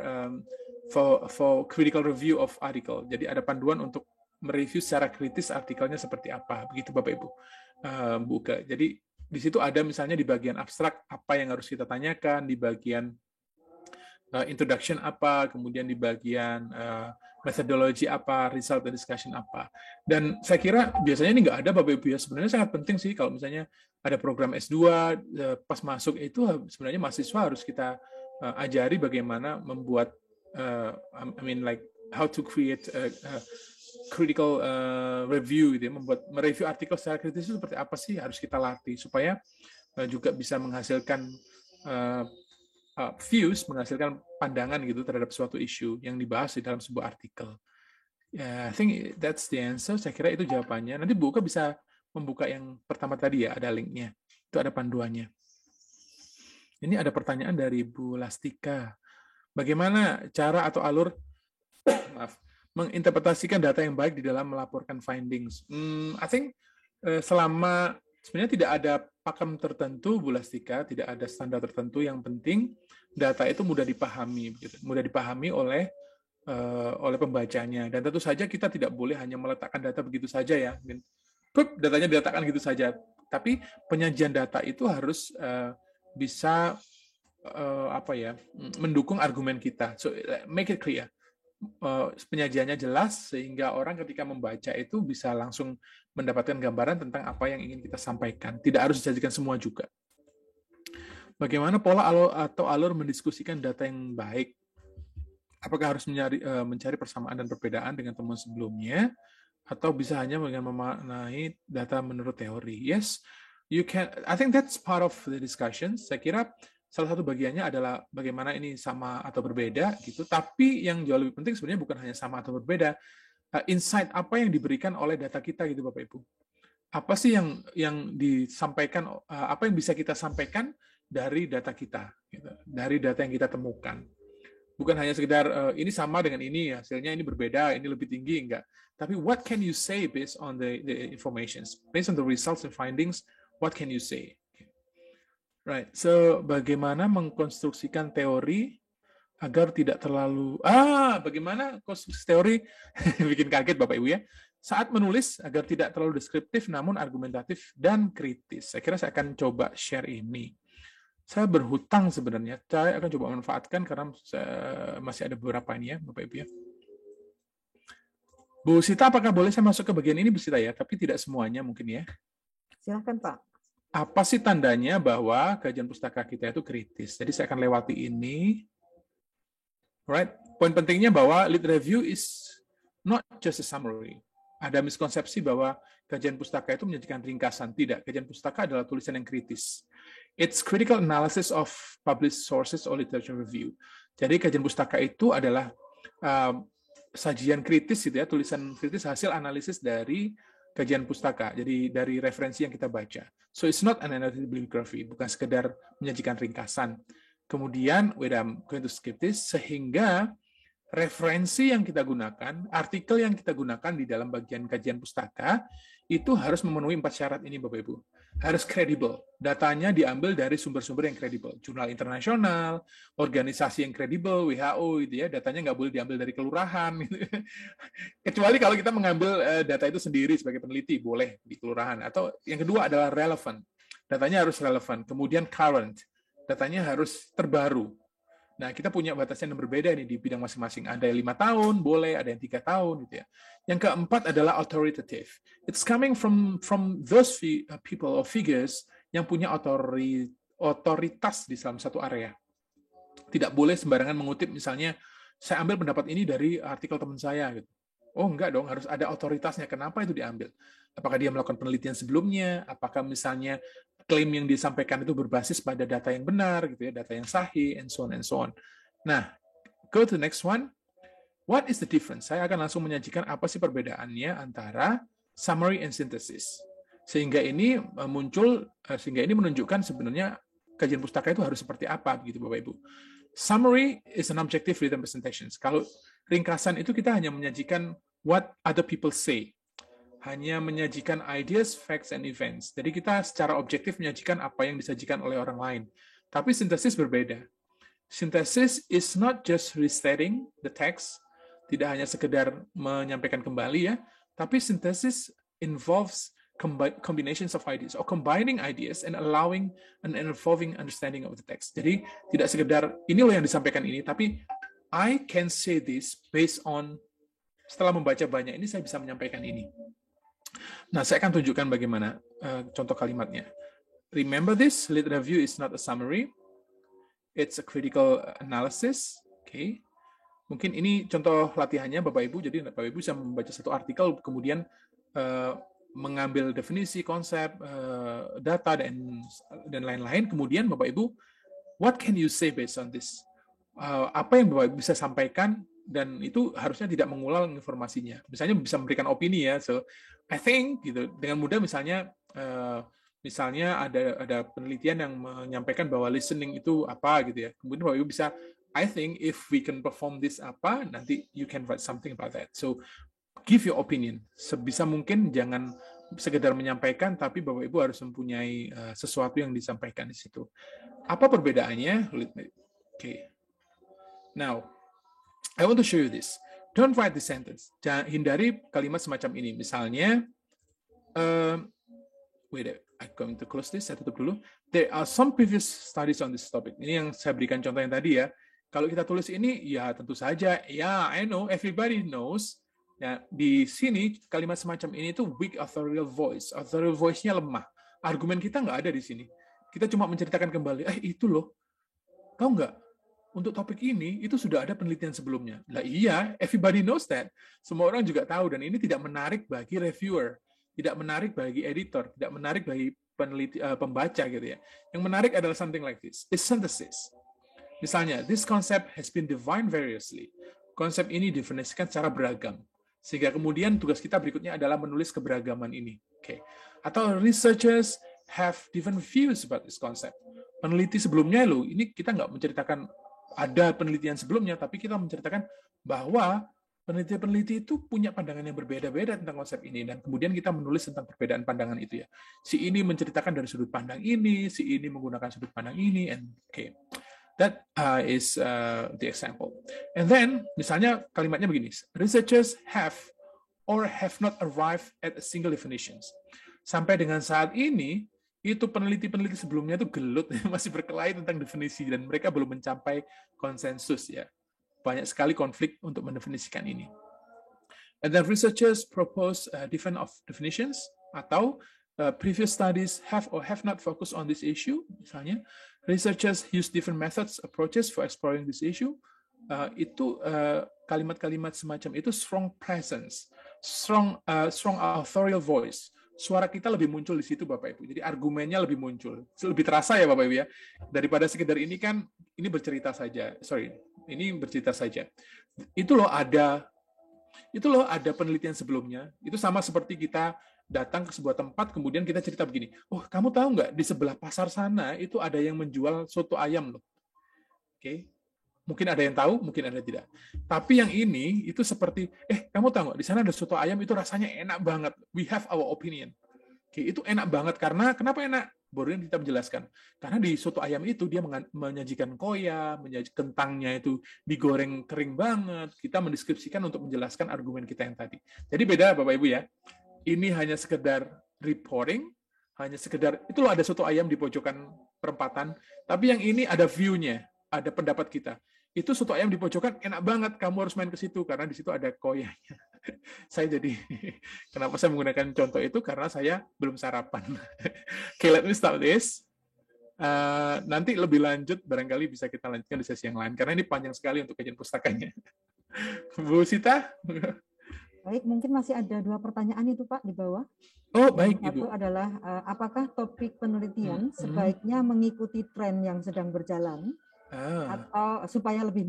Speaker 2: critical review of article. Jadi ada panduan untuk mereview secara kritis artikelnya seperti apa, begitu Bapak Ibu. Buka. Jadi di situ ada misalnya di bagian abstrak apa yang harus kita tanyakan, di bagian introduction apa, kemudian di bagian methodology apa, result and discussion apa. Dan saya kira biasanya ini nggak ada Bapak Ibu ya. Sebenarnya sangat penting sih kalau misalnya ada program S2 pas masuk itu sebenarnya mahasiswa harus kita ajari bagaimana membuat how to create critical review gitu ya, mereview artikel secara kritis itu seperti apa sih harus kita latih supaya juga bisa menghasilkan views, menghasilkan pandangan gitu terhadap suatu isu yang dibahas di dalam sebuah artikel. I think that's the answer. Saya kira itu jawabannya. Nanti Bu Uke bisa membuka yang pertama tadi ya, ada linknya. Itu ada panduannya. Ini ada pertanyaan dari Bu Lastika. Bagaimana cara atau alur menginterpretasikan data yang baik di dalam melaporkan findings? I think selama sebenarnya tidak ada pakem tertentu, Bu Lastika, tidak ada standar tertentu. Yang penting data itu mudah dipahami, mudah dipahami oleh pembacanya. Dan tentu saja kita tidak boleh hanya meletakkan data begitu saja ya. Datanya diletakkan gitu saja. Tapi penyajian data itu harus bisa mendukung argumen kita. So make it clear. Penyajiannya jelas sehingga orang ketika membaca itu bisa langsung mendapatkan gambaran tentang apa yang ingin kita sampaikan. Tidak harus disajikan semua juga. Bagaimana pola atau alur mendiskusikan data yang baik? Apakah harus mencari persamaan dan perbedaan dengan temuan sebelumnya, atau bisa hanya dengan memaknai data menurut teori? Yes, you can. I think that's part of the discussion. Saya kira salah satu bagiannya adalah bagaimana ini sama atau berbeda gitu. Tapi yang jauh lebih penting sebenarnya bukan hanya sama atau berbeda, insight apa yang diberikan oleh data kita gitu Bapak Ibu. Apa sih yang disampaikan, apa yang bisa kita sampaikan dari data kita, gitu, dari data yang kita temukan. Bukan hanya sekedar ini sama dengan ini, hasilnya ini berbeda, ini lebih tinggi, enggak. Tapi what can you say based on the information, based on the results and findings, what can you say? Right, so bagaimana mengkonstruksikan teori agar tidak terlalu bagaimana konstruksi teori bikin kaget Bapak Ibu ya. saat menulis agar tidak terlalu deskriptif namun argumentatif dan kritis. Saya kira saya akan coba share ini. Saya berhutang sebenarnya. Saya akan coba manfaatkan karena masih ada beberapa ini ya, Bapak Ibu ya. Bu Sita, apakah boleh saya masuk ke bagian ini, Bu Sita ya? Tapi tidak semuanya mungkin ya.
Speaker 1: Silakan Pak.
Speaker 2: Apa sih tandanya bahwa kajian pustaka kita itu kritis? Jadi saya akan lewati ini. Right. Poin pentingnya bahwa lit review is not just a summary. Ada miskonsepsi bahwa kajian pustaka itu menyajikan ringkasan. Tidak, kajian pustaka adalah tulisan yang kritis. It's critical analysis of published sources or literature review. Jadi kajian pustaka itu adalah sajian kritis gitu ya, tulisan kritis hasil analisis dari kajian pustaka. Jadi dari referensi yang kita baca. So it's not an analytic bibliography, bukan sekedar menyajikan ringkasan. Kemudian I'm going to skip this, sehingga referensi yang kita gunakan, artikel yang kita gunakan di dalam bagian kajian pustaka, itu harus memenuhi 4 syarat ini, Bapak Ibu. Harus kredibel. Datanya diambil dari sumber-sumber yang kredibel. Jurnal internasional, organisasi yang kredibel, WHO, gitu ya. Datanya nggak boleh diambil dari kelurahan. Gitu. Kecuali kalau kita mengambil data itu sendiri sebagai peneliti, boleh di kelurahan. Atau yang kedua adalah relevant. Datanya harus relevan. Kemudian current. Datanya harus terbaru. Nah, kita punya batasan yang berbeda nih di bidang masing-masing. Ada yang 5 tahun, boleh, ada yang 3 tahun, gitu ya. Yang keempat adalah authoritative. It's coming from those people or figures yang punya otoritas di dalam satu area. Tidak boleh sembarangan mengutip, misalnya, saya ambil pendapat ini dari artikel teman saya, gitu. Oh, enggak dong, harus ada otoritasnya. Kenapa itu diambil? Apakah dia melakukan penelitian sebelumnya? Apakah misalnya klaim yang disampaikan itu berbasis pada data yang benar, gitu ya, data yang sahih, and so on and so on. Nah, go to the next one. What is the difference? Saya akan langsung menyajikan apa sih perbedaannya antara summary and synthesis. Sehingga ini menunjukkan sebenarnya kajian pustaka itu harus seperti apa, begitu Bapak Ibu. Summary is an objective written presentations. Kalau ringkasan itu kita hanya menyajikan what other people say. Hanya menyajikan ideas, facts, and events. Jadi kita secara objektif menyajikan apa yang disajikan oleh orang lain. Tapi sintesis berbeda. Sintesis is not just restating the text, tidak hanya sekedar menyampaikan kembali ya, tapi sintesis involves combinations of ideas, or combining ideas and allowing an evolving understanding of the text. Jadi tidak sekedar ini loh yang disampaikan ini, tapi I can say this based on, setelah membaca banyak ini saya bisa menyampaikan ini. Nah, saya akan tunjukkan bagaimana contoh kalimatnya. Remember this, lit review is not a summary. It's a critical analysis. Okay. Mungkin ini contoh latihannya Bapak Ibu. Jadi Bapak Ibu bisa membaca satu artikel, kemudian mengambil definisi, konsep, data, dan lain-lain. Kemudian Bapak Ibu, what can you say based on this? Apa yang Bapak Ibu bisa sampaikan, dan itu harusnya tidak mengulang informasinya. Misalnya bisa memberikan opini ya. So I think gitu, dengan mudah misalnya ada penelitian yang menyampaikan bahwa listening itu apa gitu ya. Kemudian Bapak Ibu bisa, I think if we can perform this apa, nanti you can write something about that. So give your opinion. Sebisa mungkin jangan sekedar menyampaikan, tapi Bapak Ibu harus mempunyai sesuatu yang disampaikan di situ. Apa perbedaannya? Okay. Now, I want to show you this. Don't write the sentence. Jangan hindari kalimat semacam ini. Misalnya, wait, I'm going to close this. Saya tutup dulu. There are some previous studies on this topic. Ini yang saya berikan contoh yang tadi ya. Kalau kita tulis ini, ya tentu saja, ya I know, everybody knows. Ya, di sini kalimat semacam ini tuh weak authorial voice. Authorial voice-nya lemah. Argumen kita nggak ada di sini. Kita cuma menceritakan kembali, itu loh. Tahu nggak? Untuk topik ini, itu sudah ada penelitian sebelumnya. Lah iya, everybody knows that. Semua orang juga tahu, dan ini tidak menarik bagi reviewer, tidak menarik bagi editor, tidak menarik bagi pembaca gitu ya. Yang menarik adalah something like this. It's synthesis. Misalnya, this concept has been defined variously. Konsep ini didefinisikan secara beragam. Sehingga kemudian tugas kita berikutnya adalah menulis keberagaman ini. Okay. Atau researchers have different views about this concept. Peneliti sebelumnya loh, ini kita nggak menceritakan ada penelitian sebelumnya, tapi kita menceritakan bahwa peneliti-peneliti itu punya pandangan yang berbeda-beda tentang konsep ini, dan kemudian kita menulis tentang perbedaan pandangan itu ya. Si ini menceritakan dari sudut pandang ini, si ini menggunakan sudut pandang ini, and okay. That is the example. And then, misalnya kalimatnya begini, researchers have or have not arrived at a single definitions. Sampai dengan saat ini, itu peneliti-peneliti sebelumnya itu gelut, masih berkelahi tentang definisi, dan mereka belum mencapai konsensus ya. Banyak sekali konflik untuk mendefinisikan ini. And then researchers propose different of definitions, atau previous studies have or have not focused on this issue. Misalnya, researchers use different methods, approaches for exploring this issue. Itu kalimat-kalimat semacam itu strong presence, strong authorial voice. Suara kita lebih muncul di situ, Bapak Ibu. Jadi argumennya lebih muncul, lebih terasa ya, Bapak Ibu ya. Daripada sekedar ini kan, ini bercerita saja. Ini bercerita saja. Itu loh ada penelitian sebelumnya. Itu sama seperti kita datang ke sebuah tempat, kemudian kita cerita begini. Oh, kamu tahu nggak di sebelah pasar sana itu ada yang menjual soto ayam loh. Oke. Mungkin ada yang tahu, mungkin ada yang tidak. Tapi yang ini itu seperti, kamu tahu nggak di sana ada soto ayam itu rasanya enak banget. We have our opinion. Oke, itu enak banget karena kenapa enak? Baru kita menjelaskan. Karena di soto ayam itu dia menyajikan koya, kentangnya itu digoreng kering banget. Kita mendeskripsikan untuk menjelaskan argumen kita yang tadi. Jadi beda Bapak Ibu ya. Ini hanya sekedar reporting, hanya sekedar itu loh ada soto ayam di pojokan perempatan, tapi yang ini ada view-nya, ada pendapat kita. Itu soto ayam di pojokan enak banget, kamu harus main ke situ karena di situ ada koyanya. Saya jadi kenapa saya menggunakan contoh itu karena saya belum sarapan. Okay, let me stop this. Nanti lebih lanjut barangkali bisa kita lanjutkan di sesi yang lain karena ini panjang sekali untuk kajian pustakanya. Bu Sita?
Speaker 1: Baik, mungkin masih ada 2 pertanyaan itu Pak di bawah.
Speaker 2: Oh, baik
Speaker 1: Ibu. Satu adalah apakah topik penelitian sebaiknya mengikuti tren yang sedang berjalan atau supaya lebih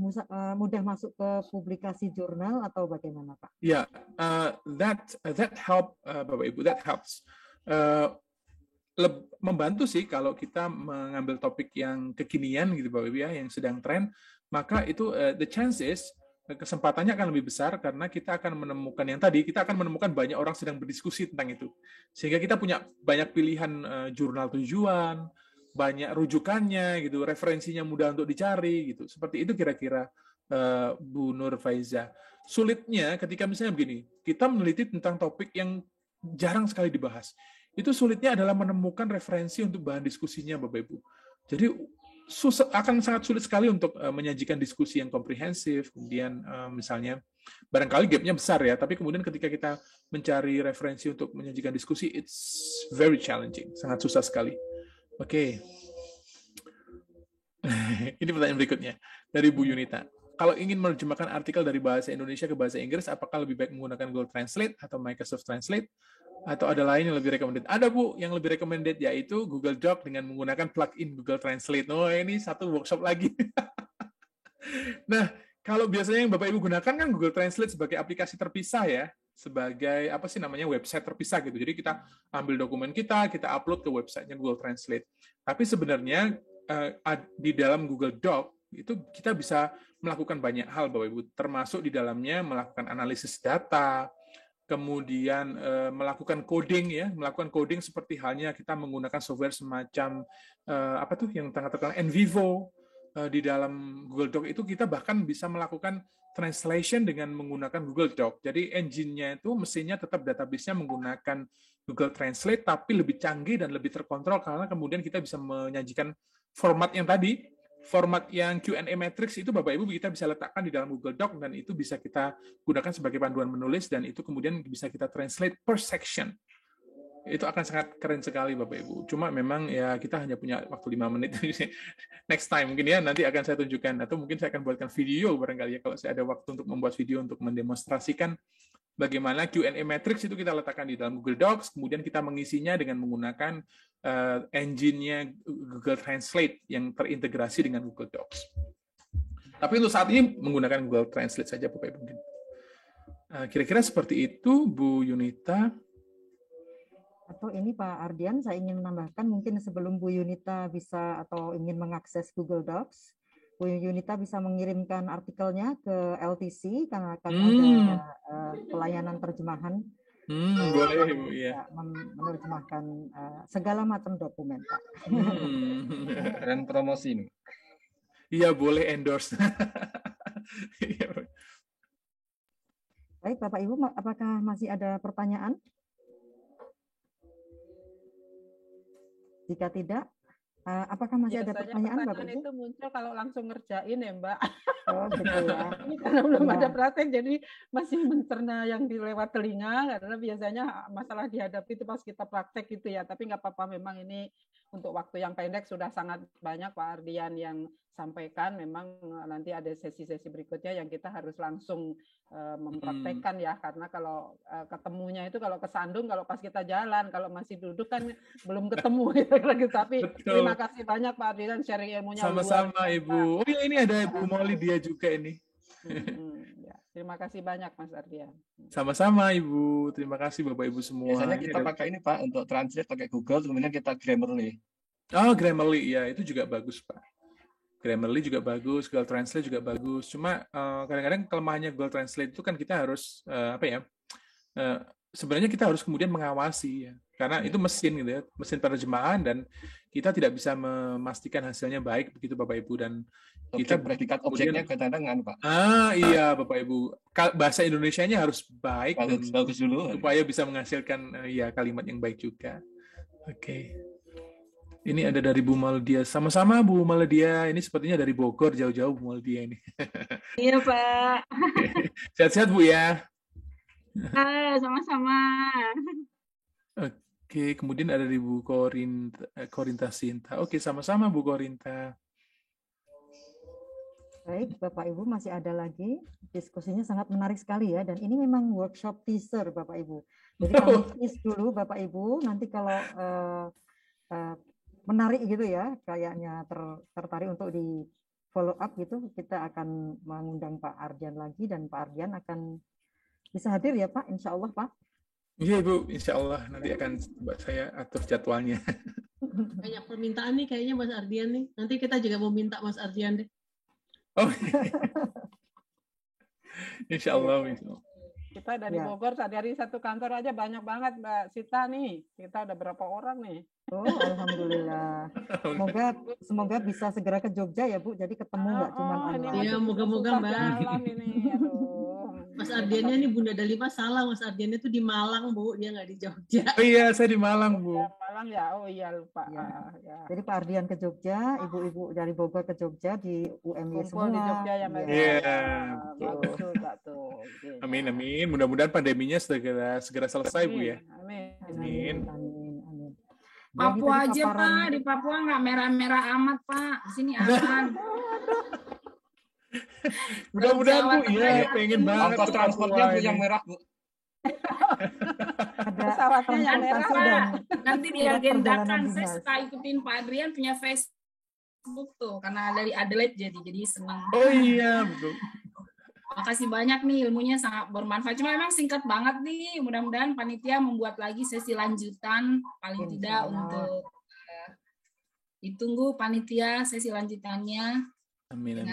Speaker 1: mudah masuk ke publikasi jurnal atau bagaimana Pak?
Speaker 2: Ya, that help Bapak Ibu, that helps. Membantu sih kalau kita mengambil topik yang kekinian gitu Bapak Ibu ya, yang sedang tren, maka itu the chances kesempatannya akan lebih besar karena kita akan menemukan yang tadi, kita akan menemukan banyak orang sedang berdiskusi tentang itu. Sehingga kita punya banyak pilihan jurnal tujuan, banyak rujukannya gitu, referensinya mudah untuk dicari gitu. Seperti itu kira-kira Bu Nur Faiza. Sulitnya ketika misalnya begini, kita meneliti tentang topik yang jarang sekali dibahas. Itu sulitnya adalah menemukan referensi untuk bahan diskusinya Bapak Ibu. Jadi akan sangat sulit sekali untuk menyajikan diskusi yang komprehensif, kemudian misalnya barangkali gap-nya besar ya, tapi kemudian ketika kita mencari referensi untuk menyajikan diskusi, it's very challenging, sangat susah sekali. Oke. Ini pertanyaan berikutnya dari Bu Yunita. Kalau ingin menerjemahkan artikel dari bahasa Indonesia ke bahasa Inggris, apakah lebih baik menggunakan Google Translate atau Microsoft Translate? Atau ada lain yang lebih recommended? Ada Bu, yang lebih recommended yaitu Google Doc dengan menggunakan plugin Google Translate. Oh, ini satu workshop lagi. Nah, kalau biasanya yang Bapak Ibu gunakan kan Google Translate sebagai aplikasi terpisah ya, sebagai apa sih namanya website terpisah gitu. Jadi kita ambil dokumen kita upload ke websitenya Google Translate. Tapi sebenarnya di dalam Google Doc itu kita bisa melakukan banyak hal Bapak Ibu, termasuk di dalamnya melakukan analisis data, kemudian melakukan coding ya, melakukan coding seperti halnya kita menggunakan software semacam apa tuh yang terkenal NVivo di dalam Google Doc itu kita bahkan bisa melakukan translation dengan menggunakan Google Doc. Jadi engine-nya itu mesinnya tetap database-nya menggunakan Google Translate tapi lebih canggih dan lebih terkontrol karena kemudian kita bisa menyajikan format yang tadi, format yang Q&A matrix itu Bapak Ibu kita bisa letakkan di dalam Google Doc dan itu bisa kita gunakan sebagai panduan menulis dan itu kemudian bisa kita translate per section. Itu akan sangat keren sekali Bapak Ibu. Cuma memang ya kita hanya punya waktu 5 menit. Next time mungkin ya nanti akan saya tunjukkan atau mungkin saya akan buatkan video barangkali ya kalau saya ada waktu untuk membuat video untuk mendemonstrasikan bagaimana Q&A matrix itu kita letakkan di dalam Google Docs, kemudian kita mengisinya dengan menggunakan engine-nya Google Translate yang terintegrasi dengan Google Docs. Tapi untuk saat ini menggunakan Google Translate saja Bapak Ibu. Kira-kira seperti itu Bu Yunita.
Speaker 1: Atau ini Pak Ardian, saya ingin menambahkan mungkin sebelum Bu Yunita bisa atau ingin mengakses Google Docs, Bu Yunita bisa mengirimkan artikelnya ke LTC karena akan ada pelayanan terjemahan.
Speaker 2: Boleh Bu, ya.
Speaker 1: Menerjemahkan segala macam dokumen Pak.
Speaker 3: Dan promosi ini.
Speaker 2: Iya boleh endorse.
Speaker 1: Baik, Bapak Ibu, apakah masih ada pertanyaan? Jika tidak, apakah masih ada pertanyaan, Bapak Ibu?
Speaker 7: Itu muncul kalau langsung ngerjain ya, Mbak.
Speaker 1: Oh, gitu ya.
Speaker 7: Ini karena belum
Speaker 1: Ya.
Speaker 7: ada praktek, jadi masih mencerna yang dilewat telinga, karena biasanya masalah dihadapi itu pas kita praktek gitu ya. Tapi nggak apa-apa, memang ini untuk waktu yang pendek sudah sangat banyak Pak Ardian yang sampaikan. Memang nanti ada sesi-sesi berikutnya yang kita harus langsung mempraktekkan ya, karena kalau ketemunya itu kalau kesandung, kalau pas kita jalan, kalau masih duduk kan belum ketemu gitu. Tapi
Speaker 2: Betul.
Speaker 7: terima kasih banyak Pak Ardian sharing ilmunya.
Speaker 2: Sama-sama Ibu. Oh ya, ini ada Ibu Molly dia juga ini.
Speaker 7: Ya, terima kasih banyak Mas Ardian.
Speaker 2: Sama-sama Ibu. Terima kasih Bapak Ibu semua.
Speaker 3: Biasanya kita pakai ini Pak untuk translate pakai Google, kemudian kita Grammarly.
Speaker 2: Oh, Grammarly ya, itu juga bagus Pak. Grammarly juga bagus, Google Translate juga bagus. Cuma kadang-kadang kelemahannya Google Translate itu kan kita harus sebenarnya kita harus kemudian mengawasi ya, karena itu mesin gitu ya, mesin penerjemahan, dan kita tidak bisa memastikan hasilnya baik begitu Bapak Ibu, dan kita
Speaker 3: predikat objeknya kadang-kadang Pak.
Speaker 2: Iya Bapak Ibu, bahasa Indonesianya harus baik,
Speaker 3: bagus dulu
Speaker 2: supaya bisa menghasilkan ya kalimat yang baik juga. Oke. Ini ada dari Bu Maldia. Sama-sama Bu Maldia. Ini sepertinya dari Bogor, jauh-jauh Bu Maldia ini.
Speaker 8: Iya Pak.
Speaker 2: Sehat-sehat Bu ya.
Speaker 8: Sama-sama.
Speaker 2: Oke, kemudian ada di Bu Korinta Sinta. Oke, sama-sama Bu Korinta.
Speaker 1: Baik, Bapak Ibu, masih ada lagi. Diskusinya sangat menarik sekali ya, dan ini memang workshop teaser Bapak Ibu. Jadi kami tease dulu Bapak Ibu, nanti kalau menarik gitu ya, kayaknya tertarik untuk di follow up gitu, kita akan mengundang Pak Ardian lagi, dan Pak Ardian akan bisa hadir ya Pak, insya Allah Pak.
Speaker 2: Iya Ibu, insya Allah nanti akan buat saya atur jadwalnya.
Speaker 9: Banyak permintaan nih kayaknya Mas Ardian nih. Nanti kita juga mau minta Mas Ardian deh.
Speaker 2: Oh, insya Allah.
Speaker 7: Kita dari Bogor, dari satu kantor aja banyak banget Mbak Sita nih. Kita udah berapa orang nih?
Speaker 1: Oh, alhamdulillah. Semoga bisa segera ke Jogja ya Bu. Jadi ketemu nggak cuma online.
Speaker 9: Iya, moga-moga Mbak. Mas Ardiannya nih Bunda Dalima salah. Mas Ardiannya tuh di Malang Bu, dia nggak di Jogja.
Speaker 2: Oh iya, saya di Malang Bu.
Speaker 7: Malang ya, oh iya lupa.
Speaker 1: Ya. Jadi Pak Ardian ke Jogja, ibu-ibu dari Bogor ke Jogja di UMY semua.
Speaker 7: Di Jogja ya Mbak.
Speaker 2: Iya.
Speaker 7: Bagus juga tuh.
Speaker 2: Amin amin. Mudah-mudahan pandeminya segera selesai Bu ya.
Speaker 7: Amin.
Speaker 1: Amin.
Speaker 6: Papua aja Pak, di Papua nggak merah-merah amat Pak, di sini aman.
Speaker 2: Mudah-mudahan Bu, iya pengen banget.
Speaker 3: Ongkos transportnya Bu yang merah Bu.
Speaker 1: Ada
Speaker 7: pesawatnya yang merah
Speaker 6: Pak. Nanti diagendakan, saya suka ikutin Pak Adrian punya Facebook tuh, karena dari Adelaide jadi senang.
Speaker 2: Oh iya betul.
Speaker 6: Makasih banyak nih, ilmunya sangat bermanfaat. Cuma memang singkat banget nih. Mudah-mudahan panitia membuat lagi sesi lanjutan, paling tidak untuk ditunggu panitia sesi lanjutannya.
Speaker 2: Amin.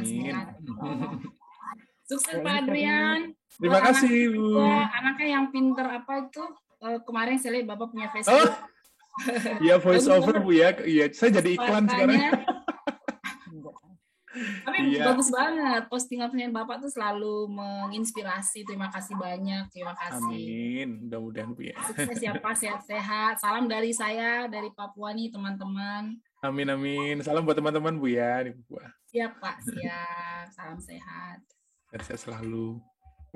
Speaker 6: Sukses Pak Adrian.
Speaker 2: Terima kasih Bu.
Speaker 6: Anaknya yang pinter apa itu? Kemarin saya lihat Bapak punya Facebook.
Speaker 2: Iya, voice over Bu ya. Iya, saya jadi iklan sekarang.
Speaker 6: Tapi bagus banget, postingan Bapak tuh selalu menginspirasi. Terima kasih banyak, terima kasih.
Speaker 2: Amin, mudah-mudahan Bu ya.
Speaker 6: Sukses ya Pak, sehat-sehat. Salam dari saya, dari Papua nih teman-teman.
Speaker 2: Amin. Salam buat teman-teman Bu ya di Papua.
Speaker 6: Siap Pak, siap. Salam sehat.
Speaker 2: Sehat selalu.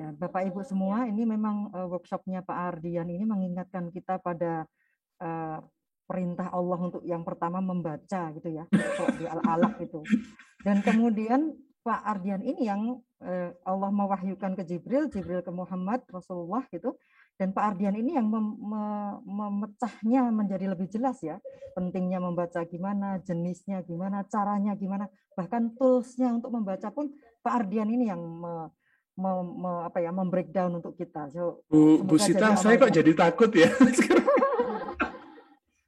Speaker 1: Ya, Bapak Ibu semua, ini memang workshopnya Pak Ardian ini mengingatkan kita pada perintah Allah untuk yang pertama membaca gitu ya, di Al-Alaq itu. Dan kemudian Pak Ardian ini yang Allah mewahyukan ke Jibril ke Muhammad Rasulullah gitu. Dan Pak Ardian ini yang memecahnya menjadi lebih jelas ya, pentingnya membaca gimana, jenisnya gimana, caranya gimana, bahkan toolsnya untuk membaca pun Pak Ardian ini yang membreakdown untuk kita. So,
Speaker 2: Bu Sita, saya kok jadi takut ya sekarang.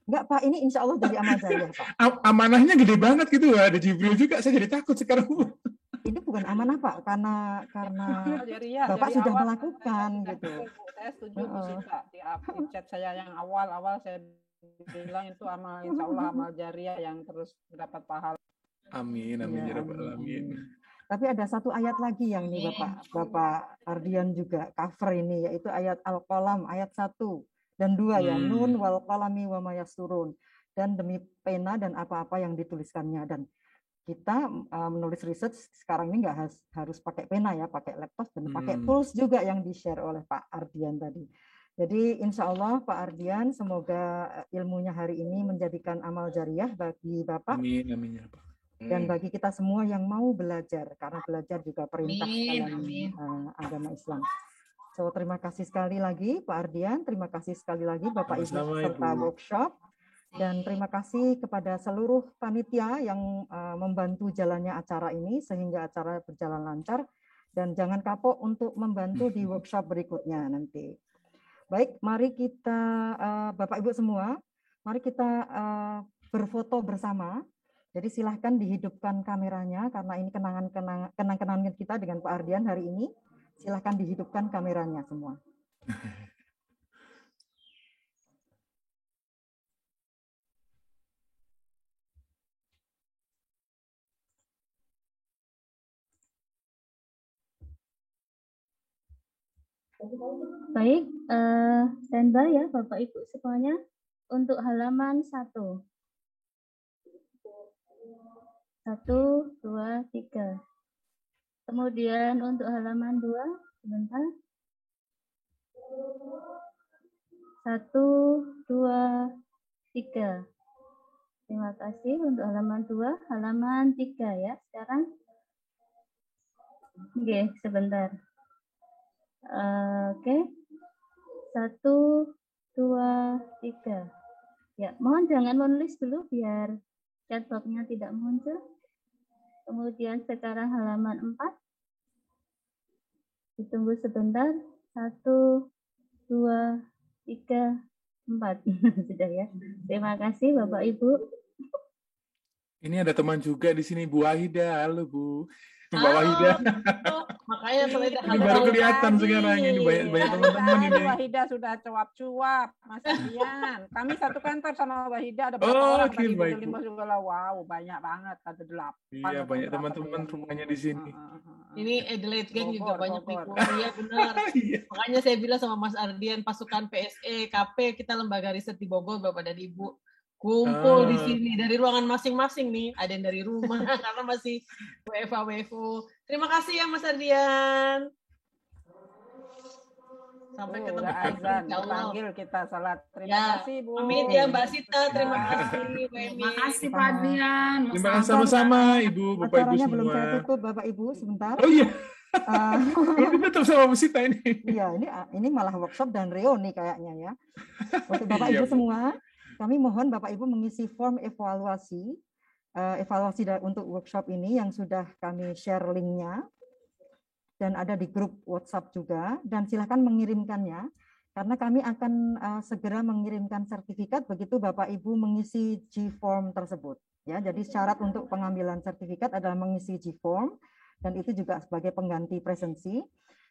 Speaker 1: Enggak Pak, ini insya Allah jadi amal jariah Pak.
Speaker 2: Amanahnya gede banget gitu, ada Jibril juga, saya jadi takut sekarang.
Speaker 1: Ini bukan amanah Pak, karena Bapak sudah melakukan gitu.
Speaker 7: Saya setuju Bu Sita, di chat saya yang awal saya bilang itu amal, insya Allah amal jariah yang terus mendapat pahala.
Speaker 2: Amin ya rabbal alamin.
Speaker 1: Tapi ada satu ayat lagi yang ini Bapak Ardian juga cover ini, yaitu ayat Al-Qalam ayat 1 dan 2 ya. Nun wal qalami wa ma yasturun. Dan demi pena dan apa-apa yang dituliskannya. Dan kita menulis research sekarang ini nggak harus pakai pena ya, pakai laptop dan pakai tools juga yang di-share oleh Pak Ardian tadi. Jadi insya Allah Pak Ardian, semoga ilmunya hari ini menjadikan amal jariah bagi Bapak.
Speaker 2: Amin, amin ya Pak.
Speaker 1: Dan bagi kita semua yang mau belajar, karena belajar juga perintah dalam agama Islam. So, terima kasih sekali lagi Pak Ardian, terima kasih sekali lagi Bapak Ibu serta workshop, dan terima kasih kepada seluruh panitia yang membantu jalannya acara ini sehingga acara berjalan lancar, dan jangan kapok untuk membantu di workshop berikutnya nanti. Baik, mari kita Bapak Ibu semua, mari kita berfoto bersama. Jadi silahkan dihidupkan kameranya karena ini kenang-kenangan kita dengan Pak Ardian hari ini. Silahkan dihidupkan kameranya semua.
Speaker 8: Baik, standby ya Bapak Ibu semuanya untuk halaman 1. 1, 2, 3. Kemudian untuk halaman 2, sebentar. 1, 2, 3. Terima kasih untuk halaman 2, halaman 3 ya sekarang. Oke, sebentar. Oke. 1, 2, 3. Ya, mohon jangan menulis dulu biar chatbox-nya tidak muncul. Kemudian sekarang halaman 4. Ditunggu sebentar. 1, 2, 3, 4. Sudah ya. Terima kasih Bapak Ibu.
Speaker 2: Ini ada teman juga di sini, Bu Wahida. Halo Bu. Mbak Wahida.
Speaker 9: Makanya
Speaker 2: ini baru kelihatan sekarang ini banyak teman-teman ini.
Speaker 7: Wahida sudah cuap-cuap, Mas Ardian. Kami satu kantor sama Wahida, ada berapa orang tadi juga lah. Wow, banyak banget, ada 8.
Speaker 2: Iya, banyak teman-teman rumahnya di sini.
Speaker 9: Ini Adelaide Gang juga banyak people. Iya benar. Makanya saya bilang sama Mas Ardian, pasukan PSE, KP, kita lembaga riset di Bogor, Bapak dan Ibu. Kumpul di sini dari ruangan masing-masing nih, ada yang dari rumah karena masih WFO. Terima kasih ya Mas Ardian. Sampai ketemu
Speaker 7: azan, panggil kita salat. Terima kasih Bu.
Speaker 9: Amin ya Mbak Sita, terima kasih.
Speaker 6: Terima kasih Pak Ardian.
Speaker 2: Terima kasih sama-sama Ibu, Bapak Ibu semua.
Speaker 1: Acaranya belum saya tutup Bapak Ibu sebentar.
Speaker 2: Oh iya. Belum ditutup sama Bu Sita ini. Iya,
Speaker 1: ini malah workshop dan reuni kayaknya ya. Untuk Bapak Ibu semua, kami mohon Bapak Ibu mengisi form evaluasi untuk workshop ini yang sudah kami share linknya dan ada di grup WhatsApp juga, dan silakan mengirimkannya karena kami akan segera mengirimkan sertifikat begitu Bapak Ibu mengisi G-form tersebut. Ya, jadi syarat untuk pengambilan sertifikat adalah mengisi G-form dan itu juga sebagai pengganti presensi.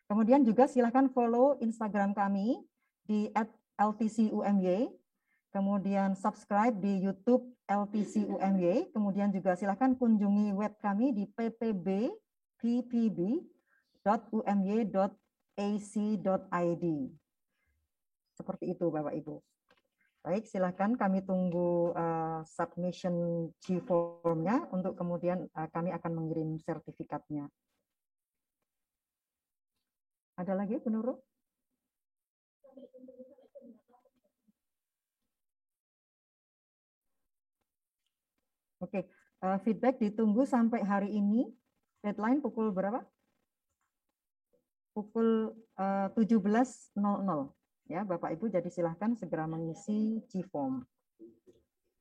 Speaker 1: Kemudian juga silakan follow Instagram kami di @ltcumy. Kemudian subscribe di YouTube LTC UMY, kemudian juga silakan kunjungi web kami di ppb.umy.ac.id. Seperti itu Bapak Ibu. Baik, silakan kami tunggu submission G-form-nya untuk kemudian kami akan mengirim sertifikatnya. Ada lagi Bu Nurul? Oke, feedback ditunggu sampai hari ini. Deadline pukul berapa? Pukul 17.00 ya, Bapak Ibu. Jadi silahkan segera mengisi G-form.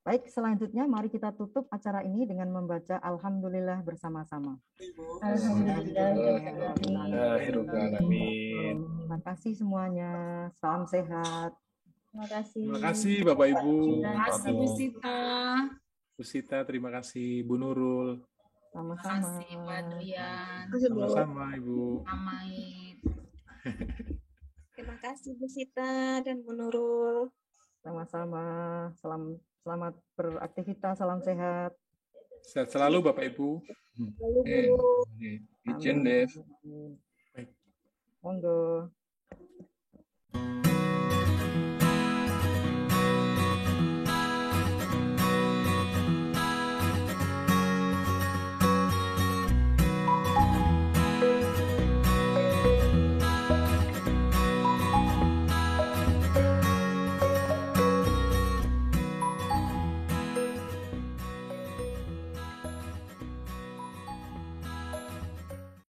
Speaker 1: Baik, selanjutnya mari kita tutup acara ini dengan membaca Alhamdulillah bersama-sama.
Speaker 2: Alhamdulillahirobbilalamin.
Speaker 1: Terima kasih semuanya. Salam sehat.
Speaker 8: Terima kasih.
Speaker 2: Terima kasih Bapak Ibu.
Speaker 6: Terima kasih Bu Sita.
Speaker 2: Bu Sita, terima kasih Bu Nurul.
Speaker 1: Sama-sama.
Speaker 6: Terima kasih Pak Adrian.
Speaker 2: Sama-sama Ibu.
Speaker 6: Amait.
Speaker 10: Terima kasih Bu Sita dan Bu Nurul.
Speaker 1: Sama-sama. Selamat beraktivitas, salam sehat.
Speaker 2: Sehat selalu Bapak Ibu.
Speaker 3: Izin, Dev.
Speaker 1: Monggo.